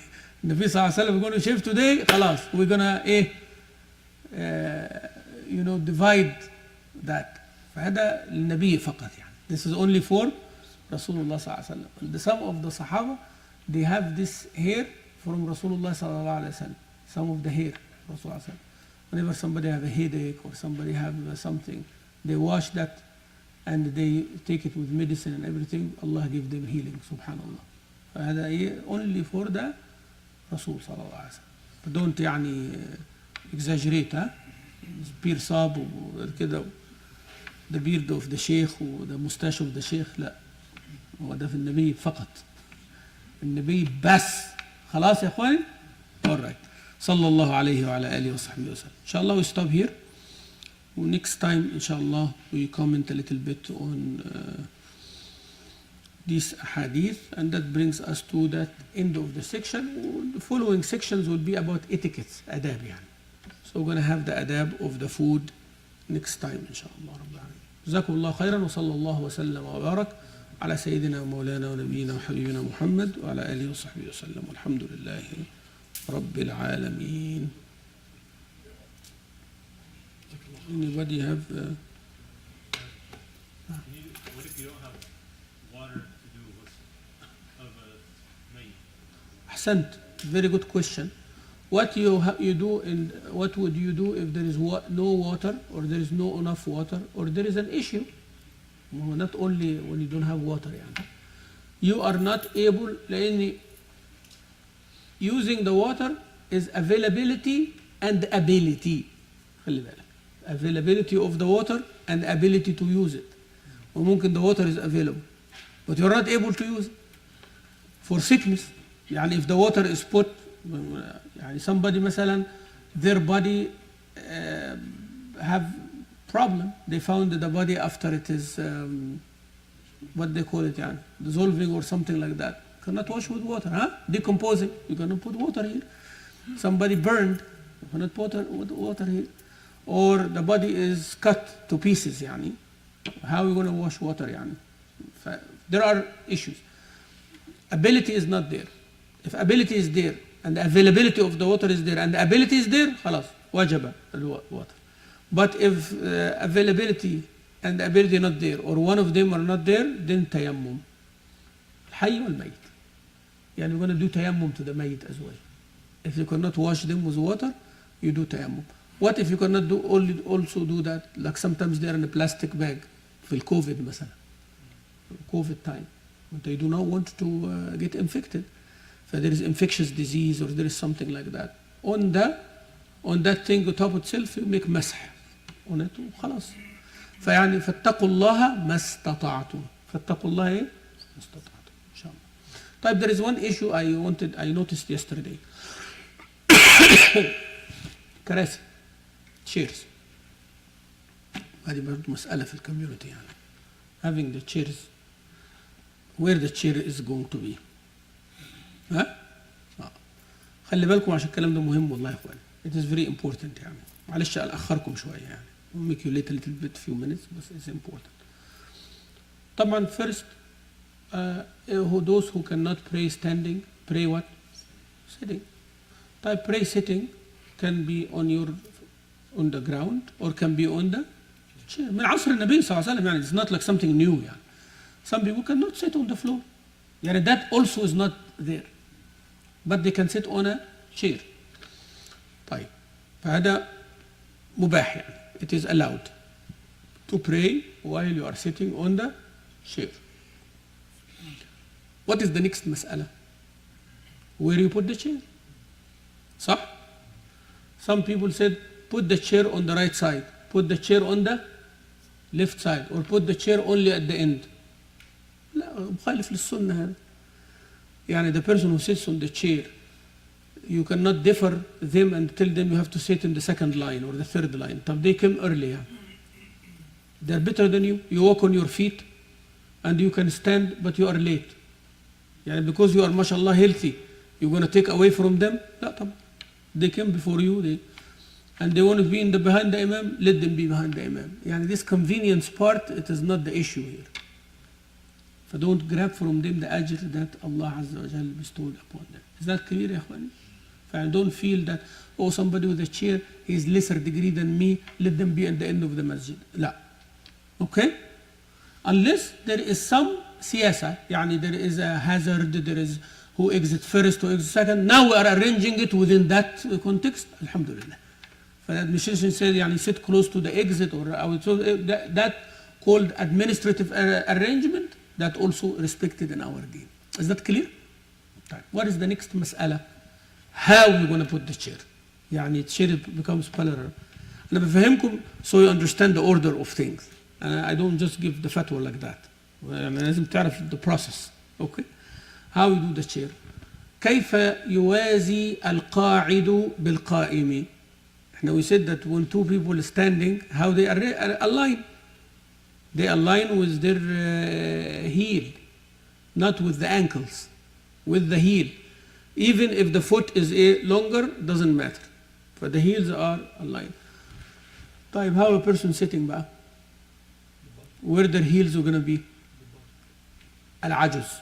النبي صلى الله عليه وسلم we're going to shave today خلاص we're gonna you know divide that. فهذا للنبي فقط يعني this is only for رسول الله صلى الله عليه وسلم. And some of the Sahaba they have this hair from Rasulullah صلى الله عليه وسلم. Some of the hair Rasulullah صلى الله عليه وسلم. Whenever somebody have a headache or somebody have something they wash that and they take it with medicine and everything Allah give them healing subhanallah. فهذا only for the رسول صلى الله عليه وسلم. don't يعني exaggerate ها beard صاب وكده the beard of the sheikh و the mustache of the sheikh لا هو ده في النبي فقط. النبي بس خلاص يا اخواني. alright صلى الله عليه وعلى آله وصحبه وسلم. إن شاء الله we stop here. Next time إن شاء الله we comment a little bit on this hadith and that brings us to that end of the section. The following sections will be about etiquette adab يعني. So we're going to have the adab of the food next time إن شاء الله رب العالمين. جزاكم الله خيرا وصلى الله وسلم وبارك على سيدنا ومولانا ونبينا وحبيبنا محمد وعلى آله وصحبه وسلم والحمد لله رب العالمين. Anybody have what if you don't have water to do of a maid? أحسنت. Very good question. What you do and what would you do if there is no water or there is no enough water or there is an issue? Not only when you don't have water يعني. You are not able لأن using the water is availability and ability. خلي بالك. Availability of the water and ability to use it. وممكن the water is available but you are not able to use it for sickness. يعني if the water is put يعني somebody مثلا their body have problem they found the body after it is what they call it يعني dissolving or something like that cannot wash with water decomposing you cannot put water here. Somebody burned you cannot put water here or the body is cut to pieces يعني how are you going to wash water يعني. There are issues. Ability is not there. If ability is there and the availability of the water is there and the ability is there خلاص وجب الwater. But if availability and the ability not there or one of them are not there then تيمم الحي والميت. يعني we're going to do تيمم to the ميت as well. If you cannot wash them with water you do تيمم. What if you cannot do also do that like sometimes they are in a plastic bag في الكوفيد مثلا COVID time they do not want to get infected there is infectious disease or there is something like that. On that thing on top itself you make مسح on it وخلاص. فيعني فاتقوا الله ما استطعتم. فاتقوا الله ايه؟ ما استطعتم ان شاء الله. طيب there is one issue I noticed yesterday. كراسي chairs. هذه برضه مسألة في الكوميونتي يعني. Having the chairs where the chair is going to be. ها؟ خلي بالكم عشان الكلام ده مهم والله يا اخوان. It is very important يعني. معلش أأخركم شوية يعني. We'll make you late a little bit few minutes but it's important. طبعا first those who cannot pray standing pray what? Sitting. طيب pray sitting can be on the ground or can be on the chair. من عصر النبي صلى الله عليه وسلم يعني it's not like something new يعني. Some people cannot sit on the floor. يعني that also is not there. But they can sit on a chair. طيب فهذا مباح يعني. It is allowed to pray while you are sitting on the chair. What is the next مسألة? Where you put the chair? صح? Some people said put the chair on the right side, put the chair on the left side, or put the chair only at the end. لا مخالف للسنة هذا. يعني the person who sits on the chair, you cannot differ them and tell them you have to sit in the second line or the third line. طب they came earlier. They're better than you. You walk on your feet and you can stand but you are late. يعني because you are mashallah healthy, you're going to take away from them? لا طبعا. They came before you and they want to be behind the imam, let them be behind the imam. يعني this convenience part, it is not the issue here. So don't grab from them the ajr that Allah Azza wa Jal bestowed upon them. Is that clear يا اخواني? And don't feel that, oh, somebody with a chair, he is lesser degree than me, let them be at the end of the masjid. لا. Okay? Unless there is some siyasa, يعني there is a hazard, there is who exits first, who exits second. Now we are arranging it within that context. Alhamdulillah. The administration said, يعني sit close to the exit, or that called administrative arrangement, that also respected in our deen. Is that clear? What is the next مسألة? How we going to put the chair? يعني chair becomes parallel. أنا بفهمكم so you understand the order of things. I don't just give the fatwa like that. يعني لازم تعرف the process. Okay? How we do the chair? كيف يوازي القاعد بالقائم? Now we said that when two people are standing, how they align. They align with their heel, not with the ankles, with the heel. Even if the foot is longer, doesn't matter. But the heels are aligned. طيب how a person sitting بقى? Where their heels are going to be? العجز.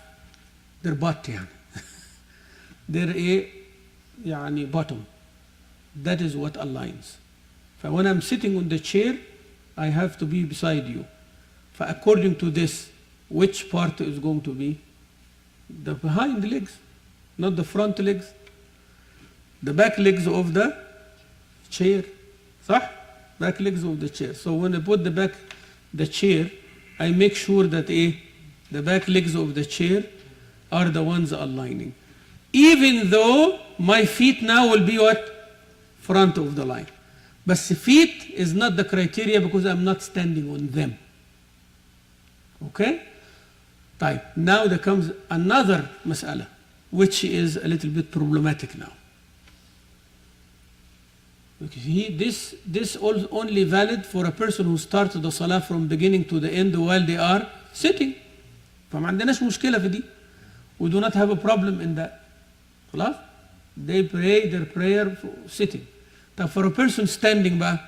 Their butt يعني. Their يعني bottom. That is what aligns. So when I'm sitting on the chair, I have to be beside you. According to this, which part is going to be? The behind legs, not the front legs. The back legs of the chair. صح? Back legs of the chair. So when I put the chair, I make sure that the back legs of the chair are the ones aligning. Even though my feet now will be what? Front of the line. But feet is not the criteria because I'm not standing on them. Okay? طيب, now there comes another مسألة which is a little bit problematic now. This only valid for a person who starts the salah from beginning to the end while they are sitting. فما عندناش مشكلة في دي. We do not have a problem in that. خلاص? They pray their prayer sitting. But for a person standing بقى,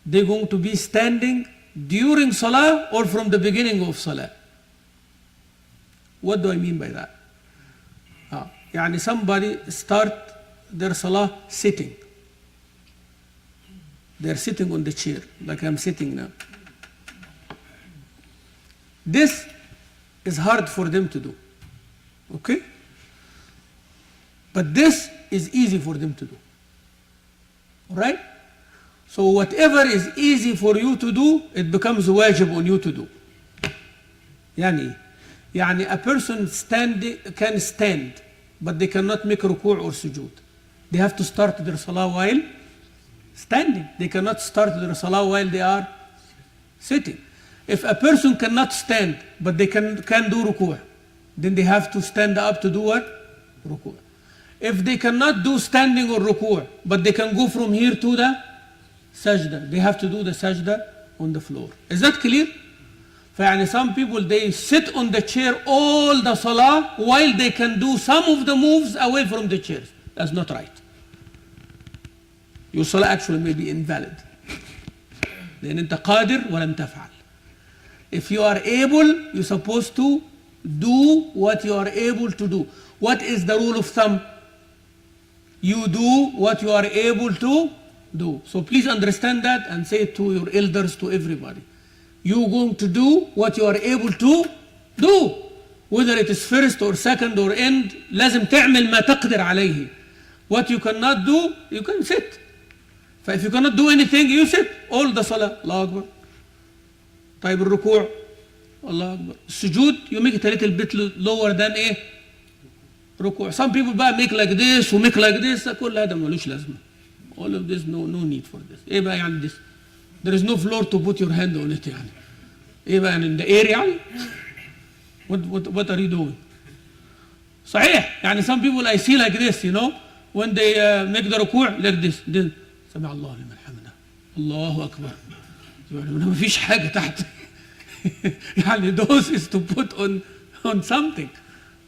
they're going to be standing during salah or from the beginning of salah. What do I mean by that? يعني somebody start their salah sitting. They're sitting on the chair like I'm sitting now. This is hard for them to do. Okay? But this is easy for them to do. Right? So whatever is easy for you to do, it becomes wajib on you to do. يعني a person can stand but they cannot make ruku' or sujood. They have to start their salah while standing. They cannot start their salah while they are sitting. If a person cannot stand, but they can do ruku', then they have to stand up to do what? Ruku'. If they cannot do standing or ruku', but they can go from here to the sajda, they have to do the sajda on the floor. Is that clear? فيعني some people, they sit on the chair all the salah while they can do some of the moves away from the chairs. That's not right. Your salah actually may be invalid. لأن أنت قادر ولم تفعل. If you are able, you're supposed to do what you are able to do. What is the rule of thumb? You do what you are able to do. So please understand that and say it to your elders, to everybody. You're going to do what you are able to do. Whether it is first or second or end, لازم تعمل ما تقدر عليه. What you cannot do, you can sit. فif you cannot do anything, you sit. All the salah, Allah Akbar. طيب الركوع, Allah Akbar. السجود, you make it a little bit lower than ايه؟ ركوع. Some people بقى make like this و make like this. كل هذا ملوش لازمة. All of this, no need for this. ايه بقى يعني this? There is no floor to put your hand on it يعني. ايه بقى يعني in the air يعني؟ What are you doing? صحيح يعني some people I see like this, you know, when they make the ركوع like this, then سمع الله لمن حمده, الله أكبر. ما فيش حاجة تحت. يعني those is to put on something.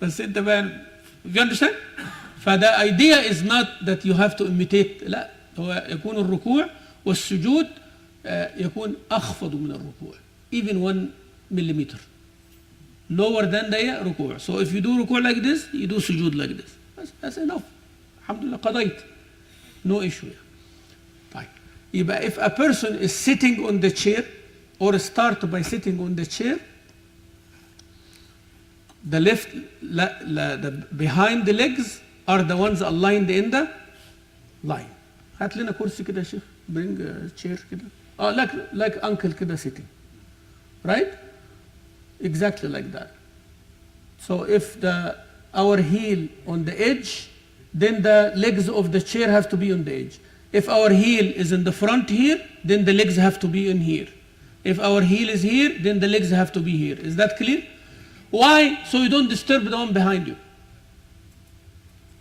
بس أنت بقى, you understand? فده idea is not that you have to imitate. لا, هو يكون الركوع والسجود يكون أخفض من الركوع, even 1 millimeter. Lower than the ركوع. So if you do ركوع like this, you do sujood like this. That's enough. الحمد لله قضيت. No issue. طيب. يبقى if a person is sitting on the chair or start by sitting on the chair, the left, the behind the legs are the ones aligned in the line. هات لنا كرسي كده يا شيخ. Bring a chair كده. Like uncle كده sitting. Right? Exactly like that. So if our heel on the edge, then the legs of the chair have to be on the edge. If our heel is in the front here, then the legs have to be in here. If our heel is here, then the legs have to be here. Is that clear? Why? So you don't disturb the one behind you.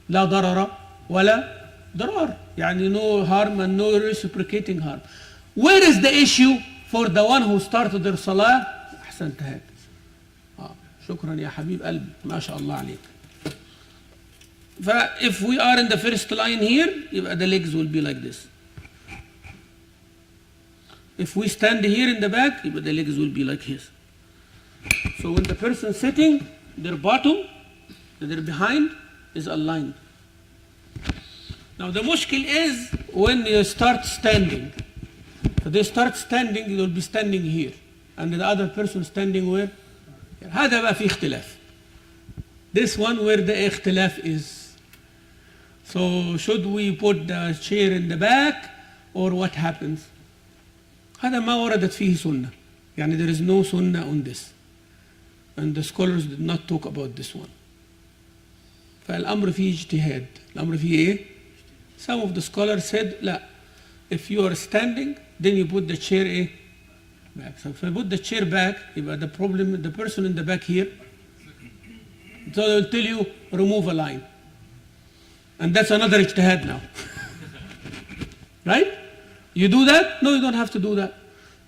لا ضرر ولا ضرار. يعني no harm and no reciprocating harm. Where is the issue for the one who started their salah? أحسنت هيك. شكرا يا حبيب قلبي, ما شاء الله عليك. If we are in the first line here, the legs will be like this. If we stand here in the back, the legs will be like this. So when the person sitting, their bottom, their behind is aligned. Now the mushkil is when you start standing. So they start standing, they will be standing here. And the other person standing where? هذا بقى في اختلاف. This one where the اختلاف is. So should we put the chair in the back or what happens? هذا ما وردت فيه سنة. يعني there is no sunnah on this. And the scholars did not talk about this one. فالأمر فيه اجتهاد. الأمر فيه إيه? Some of the scholars said لا. If you are standing, then you put the chair إيه? Back. So if I put the chair back, the problem, the person in the back here, so they will tell you, remove a line. And that's another ijtihad now. Right? You do that? No, you don't have to do that.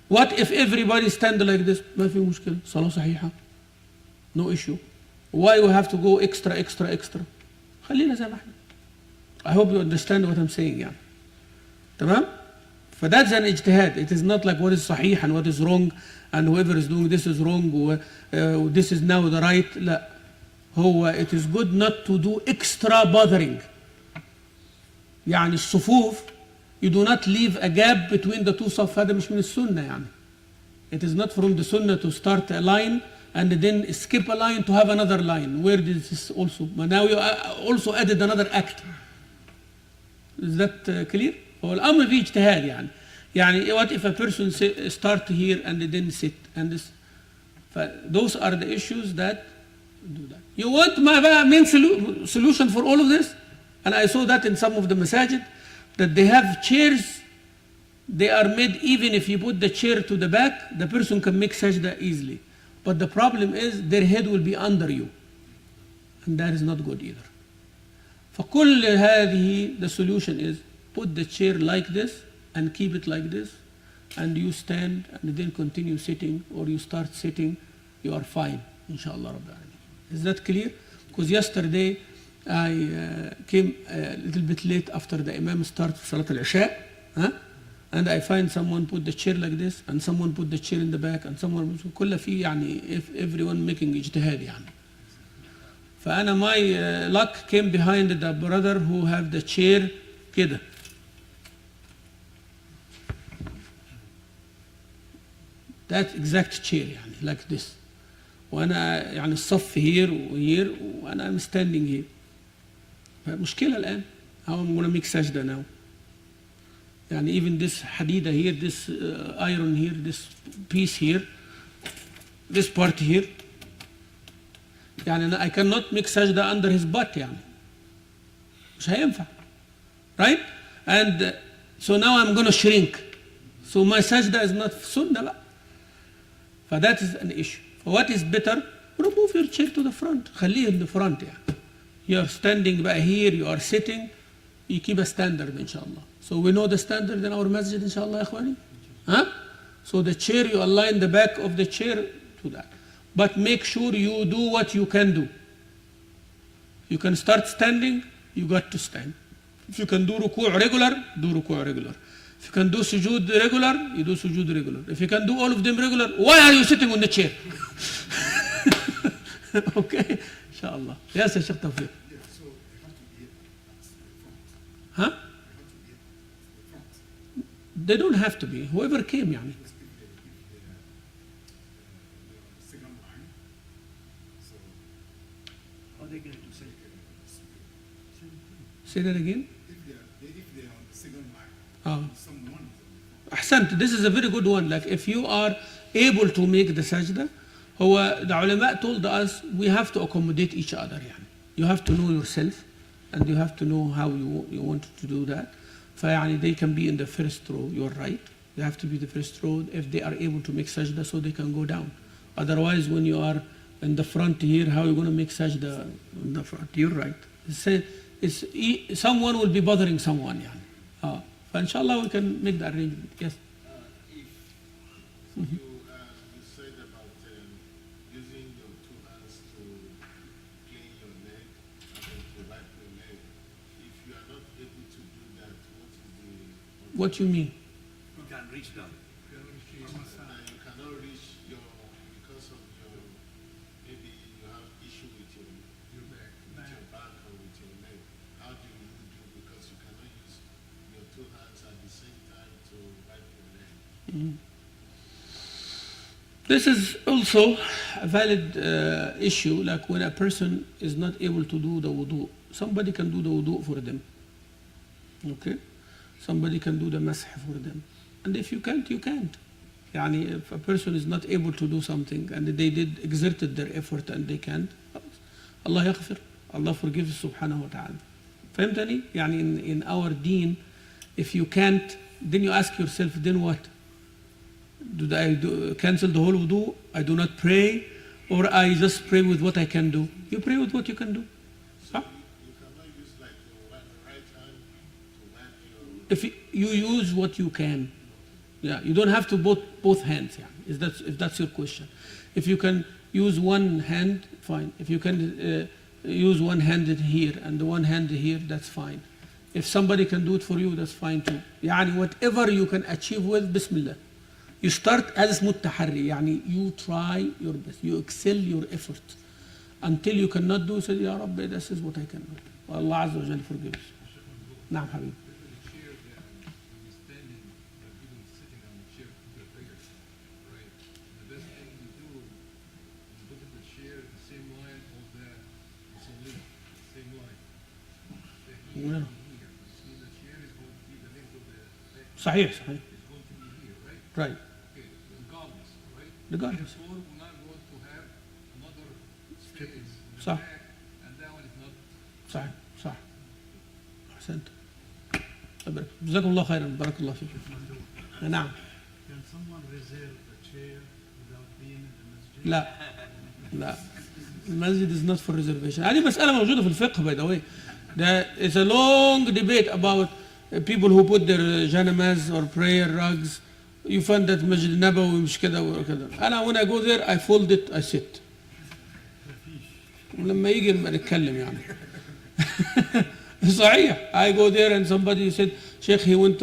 What if everybody stand like this? ما في مشكلة. صلاة صحيحة. No issue. Why we have to go extra? خلينا زي ما احنا. I hope you understand what I'm saying يعني. تمام? So that's an ijtihad. It is not like what is sahih and what is wrong, and whoever is doing this is wrong, this is now the right. لا. it is good not to do extra bothering. يعني الصفوف, you do not leave a gap between the two صف. هذا مش من السنة يعني. It is not from the sunnah to start a line and then skip a line to have another line. Where this is also, but now you also added another act. Is that clear? والأمر فيه اجتهاد يعني what if a person start here and then sit and this. Those are the issues that do that. You want my main solution for all of this? And I saw that in some of the masajid, that they have chairs, they are made, even if you put the chair to the back, the person can make sajda easily. But the problem is their head will be under you. And that is not good either. فكل هذه, the solution is put the chair like this and keep it like this, and you stand and then continue sitting, or you start sitting, you are fine, inshallah Rabbil Alameen. Is that clear? Because yesterday I came a little bit late after the Imam started Salat al-Isha, and I find someone put the chair like this, and someone put the chair in the back, and someone كل فيه يعني everyone making اجتهاد يعني. فأنا my luck came behind the brother who have the chair كده. That exact chair يعني like this. وأنا يعني الصف here وhere وأنا I'm standing here. مشكلة الآن. How I'm gonna make sajda now. يعني even this حديدة here, this iron here, this piece here, this part here. يعني I cannot make sajda under his butt يعني. مش هينفع. Right? And so now I'm gonna shrink. So my sajda is not sunnah بقى. So that is an issue. What is better? Remove your chair to the front. خليه in the front يعني. You are standing by here, you are sitting, you keep a standard inshallah. So we know the standard in our masjid inshallah ya ikhwani. Huh? So the chair, you align the back of the chair to that. But make sure you do what you can do. You can start standing, you got to stand. If you can do ruku' regular, do ruku' regular. If you can do sujood regular, you do sujood regular. If you can do all of them regular, why are you sitting on the chair? Okay, inshallah. Yes, Shaykh Tawfiq. Huh? They don't have to be. Whoever came, يعني. How are they going to do sajda? Say that again. If they are on the second line, Oh. someone أحسنت. This is a very good one. Like if you are able to make the sajda, the ulama told us we have to accommodate each other. يعني. You have to know yourself, and you have to know how you want to do that. فيعني they can be in the first row. You're right. They have to be the first row if they are able to make sajda, so they can go down. Otherwise, when you are in the front here, how are you going to make sajda in the front? You're right. Someone will be bothering someone. يعني. فإنشاءالله we can make the arrangement. Yes. You said about using your two hands to clean your leg and to wipe your leg. If you are not able to do that, what is the... What you mean? You can't reach down. You cannot reach your, because of your, maybe you have issue with your back or with your leg. How do you do? Because you cannot use your two hands at the same time to wipe your leg. This is also a valid issue, like when a person is not able to do the wudu. Somebody can do the wudu for them. Okay? Somebody can do the masah for them. And if you can't, you can't. يعني if a person is not able to do something and they did exerted their effort and they can't, Allah yaghfir. Allah forgives subhanahu wa ta'ala. فهمتني؟ يعني in our deen, if you can't, then you ask yourself, then what? Do I cancel the whole wudu? I do not pray, or I just pray with what I can do? You pray with what you can do. Huh? You cannot use like your right hand to wipe your... If you use what you can, yeah, you don't have to both hands. Yeah, if that's your question. If you can use one hand, fine. If you can use one hand here and the one hand here, that's fine. If somebody can do it for you, that's fine too. يعني whatever you can achieve with, Bismillah. You start as اسمه التحري. يعني you try your best, you excel your effort until you cannot do. Say, يا رب, this is what I can do. Allah عز وجل forgives. نعم حبيبي. صحيح صحيح. Right. Regardless, right? Regardless. Therefore, we're not going to have another space صح and that one is not. صح صح احسنت. جزاكم الله خيرا، بارك الله فيكم. نعم. Can someone reserve a chair without being in the masjid? لا لا، المسجد is not for reservation. هذه مسألة موجودة في الفقه by the way. There is a long debate about people who put their janamas or prayer rugs. You find that مسجد النبوي مش كده وكده. أنا when I go there I fold it, I sit. ولما يجي نتكلم يعني. صحيح. I go there and somebody said شيخ he went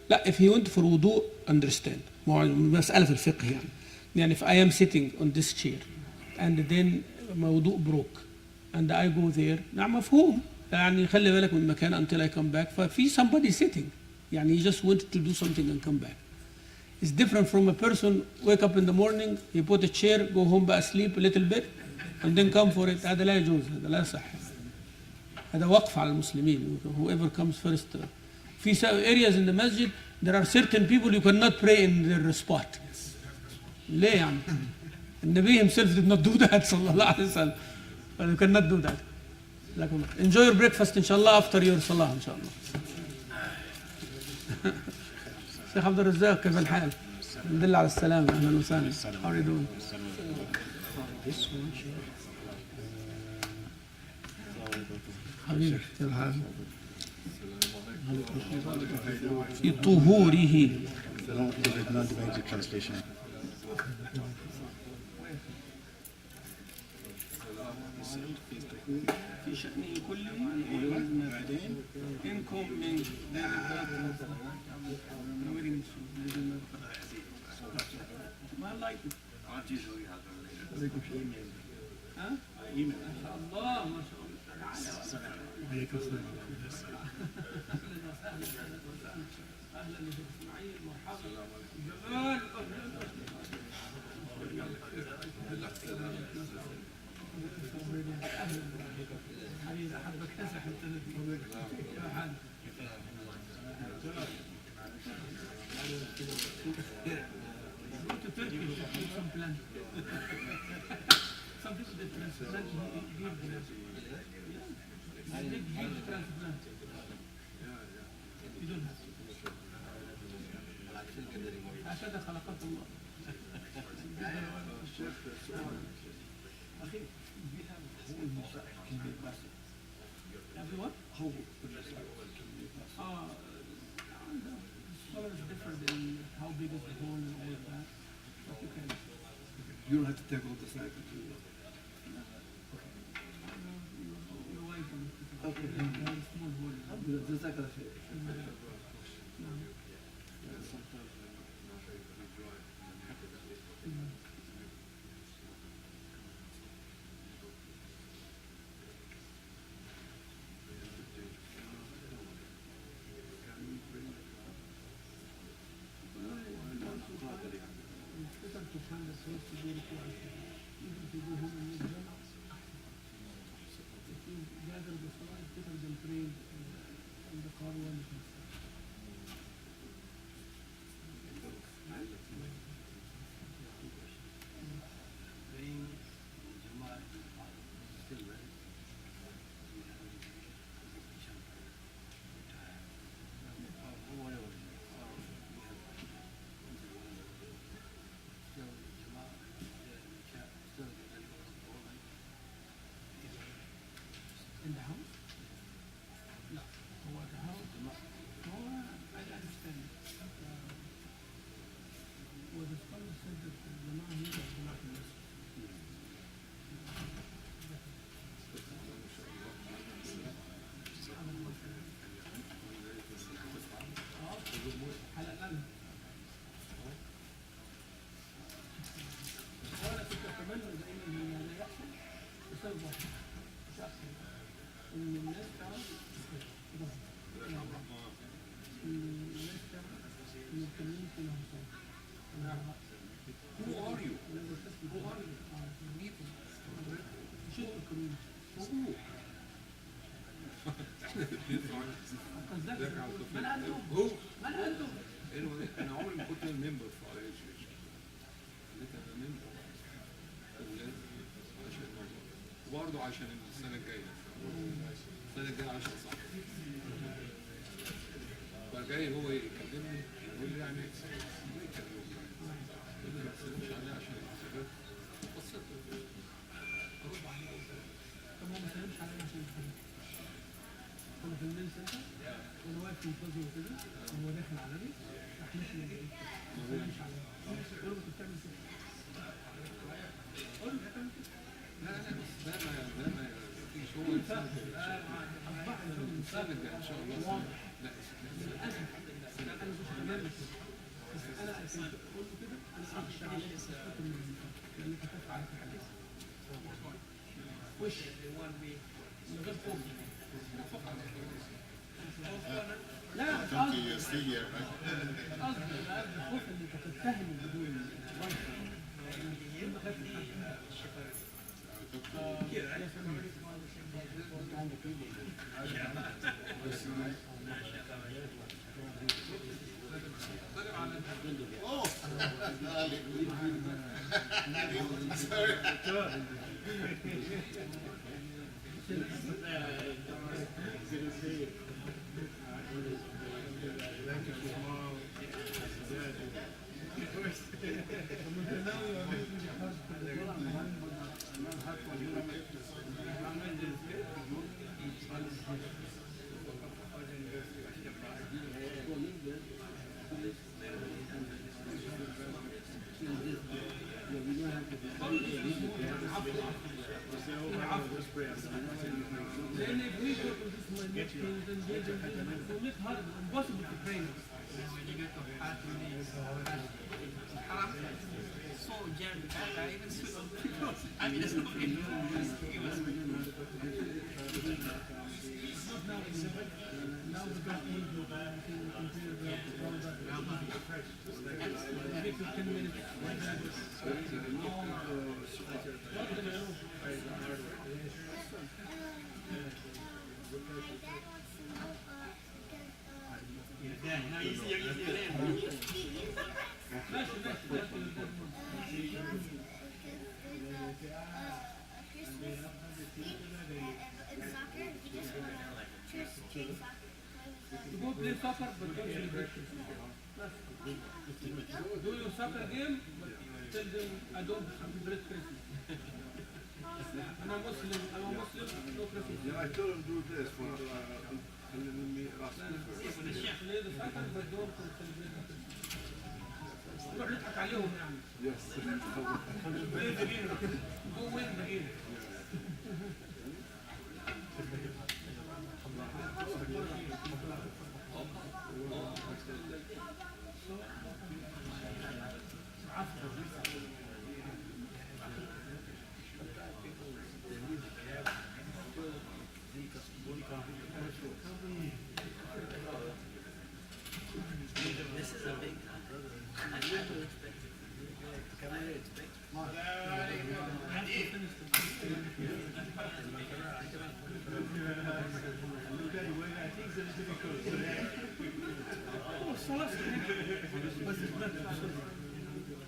لا if he went for وضوء understand. مسألة في الفقه يعني. يعني if I am sitting on this chair and then my وضوء broke and I go there نعم مفهوم يعني خلي بالك من المكان until I come back. ففي somebody sitting يعني he just wanted to do something and come back. It's different from a person wake up in the morning he put a chair go home بقى sleep a little bit and then come for it. هذا لا يجوز، هذا لا يصح. هذا وقف على المسلمين. Whoever comes first. في areas in the masjid there are certain people you cannot pray in their spot. ليه يعني؟ النبي himself did not do that صلى الله عليه وسلم. But you cannot do that. Enjoy your breakfast إن شاء الله after your صلاة إن شاء الله. شيخ عبد الرزاق كيف الحال؟ الحمد لله على السلامة. أهلا وسهلا. How are you doing? حبيبي كيف الحال؟ في طهوره. في شأنه كله إنكم من ما لايك ها؟ ما شاء الله ما شاء الله. عليكم السلام. أهلا إسماعيل مرحبا جمال. حبيبي أحبك تسح يا حاج. Go to Turkey, take some plant. Some people that transplant give them. I did huge transplant. You don't have to. هكذا خلقت الله. أخي everyone? The color is different in how big is the hole and all of that. But you can. You don't have to take all the side. Your wife will. Okay. Small hole. جزاك الله خير. To find a place to go to even if you go home and make Jannah, if you gather the Salah, it's better than praying in the car when you can start. In the house? No. هو the house? هو I understand. Well, the scholar said that the Jama'ah here is not in this. على الأقل. وأنا كنت أتمنى دائما أن لا يحصل بسبب واحد. إن الناس تعرف الناس تعرف إن الكوميونتي لهم صوت. Who are you? Who are you? شو الكوميونتي؟ من أنتم؟ من أنتم؟ انا عمري ما كنت ممبر في اي اتش. خليت انا ممبر اولاد عشان الموضوع. وبرضه برضه عشان السنة الجاية. السنة الجاية 10 صح. فجاي هو يكلمني يقول لي يعني ما تسلمش عليه عشان الحسابات. بصيت ارد عليه طب هو ما سلمش عليا عشان الفلوس. كنا في الميل سنتر وانا واقف منتظر كده وهو داخل عليا راح ماشي من بعيد ما سلمش عليا. قول له كنت بتعمل كده. قول له بتعمل كده. لا بس ده ما فيش هو السنة الجاية ان شاء الله. لا للاسف انا مش هعمل كده. بس انا كنت قلت كده انا اخشى عليك استفدت من لانك هتدفع عليك حاجه. وش من غير خوف. لا مش Don't قصدي you stay here, right? قصدي لا الخوف ان انت تتهم بدون واي فاي. انت خايف من Oh, sorry. لان if we go to this minute things and it will make hard impossible to train us. Now we got age of everything, we can do the make it 10 minutes. You go play soccer, but don't celebrate Christmas. Do your soccer game, but tell them I don't celebrate Christmas. I'm a Muslim, no Christmas. Yeah, I told him do this for let me ask you first. Play the soccer, but don't celebrate Christmas. نروح نضحك عليهم يعني. Yes. Play the game. Go win the game. This is a big I didn't expect it. Come here, expect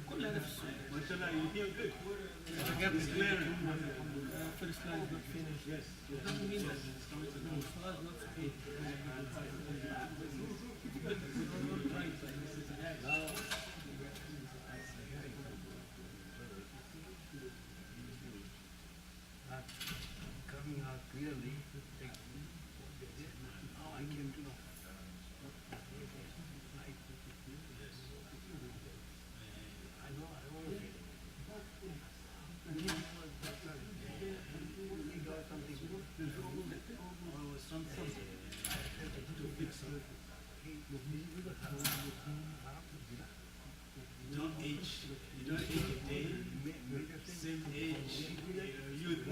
كلها نفس first line is not finished. Yes. Doesn't mean that Salah is not sahih. coming out clearly. Now I came to know. I know, I want to. Don't age. You don't age a day. Same age. Youth.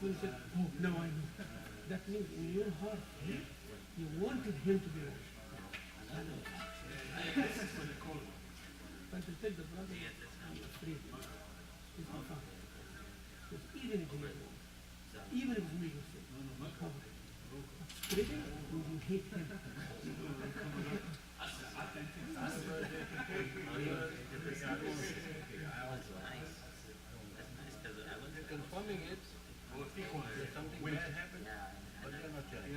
you say, oh, now I know. That means in your heart, you wanted him to be washed. But to tell the brother, I'm afraid. It's not fine. Because even if he is wrong, even if it's made mistake, cover it. But spreading, when you hate him. That's nice. That's nice because I went to Confirming it, if something bad happens, but you're not telling.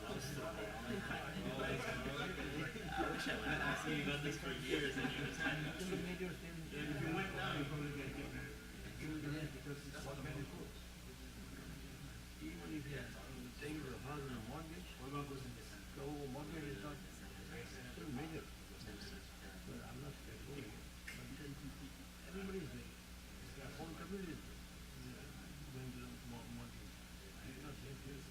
I wish I went and asked you about this for years and years. If you made your statement, If you went now, you're probably gonna get married. because it's what many courts. Even if you're saying the house on a mortgage, What about goes in this? the whole mortgage is not still major. But I'm not doing it. But then everybody is doing it. The whole community is going to the mortgage. I'm not saying this.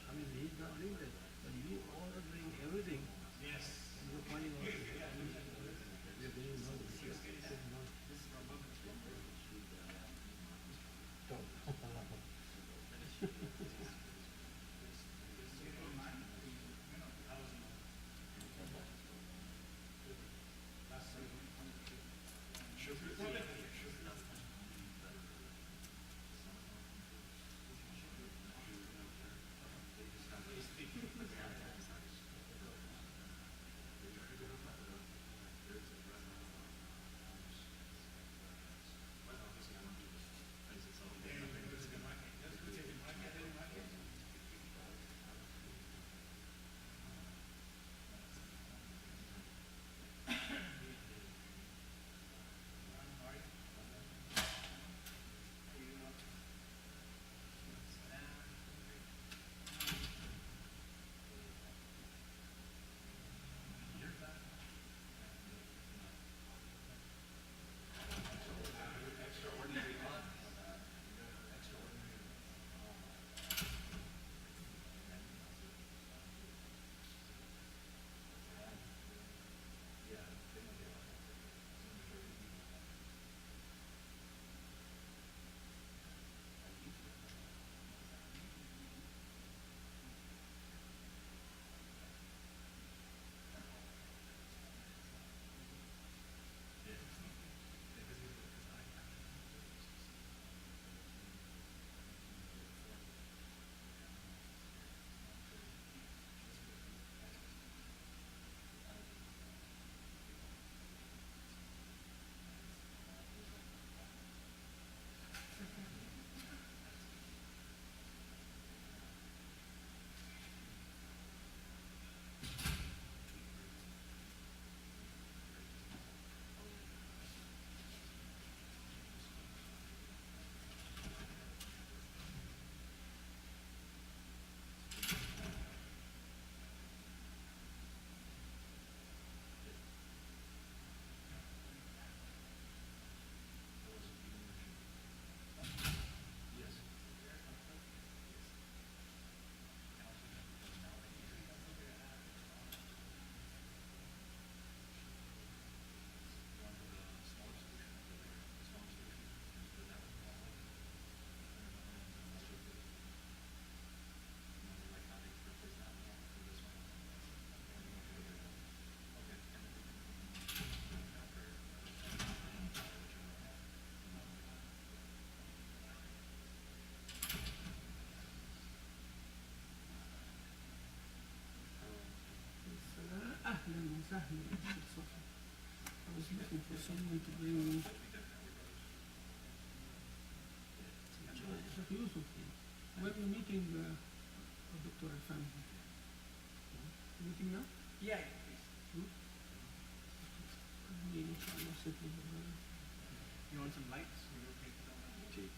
I mean, he's not doing that, but you all are doing everything. Yes. You're finding out. You're getting no. أهلا وسهلا Mr. Safi. I was looking for someone to bring me. Sheikh Yusuf, when are you meeting Dr. Alfan? Meeting now? Yeah. Inshallah, sit with the brother. You want some lights? Take.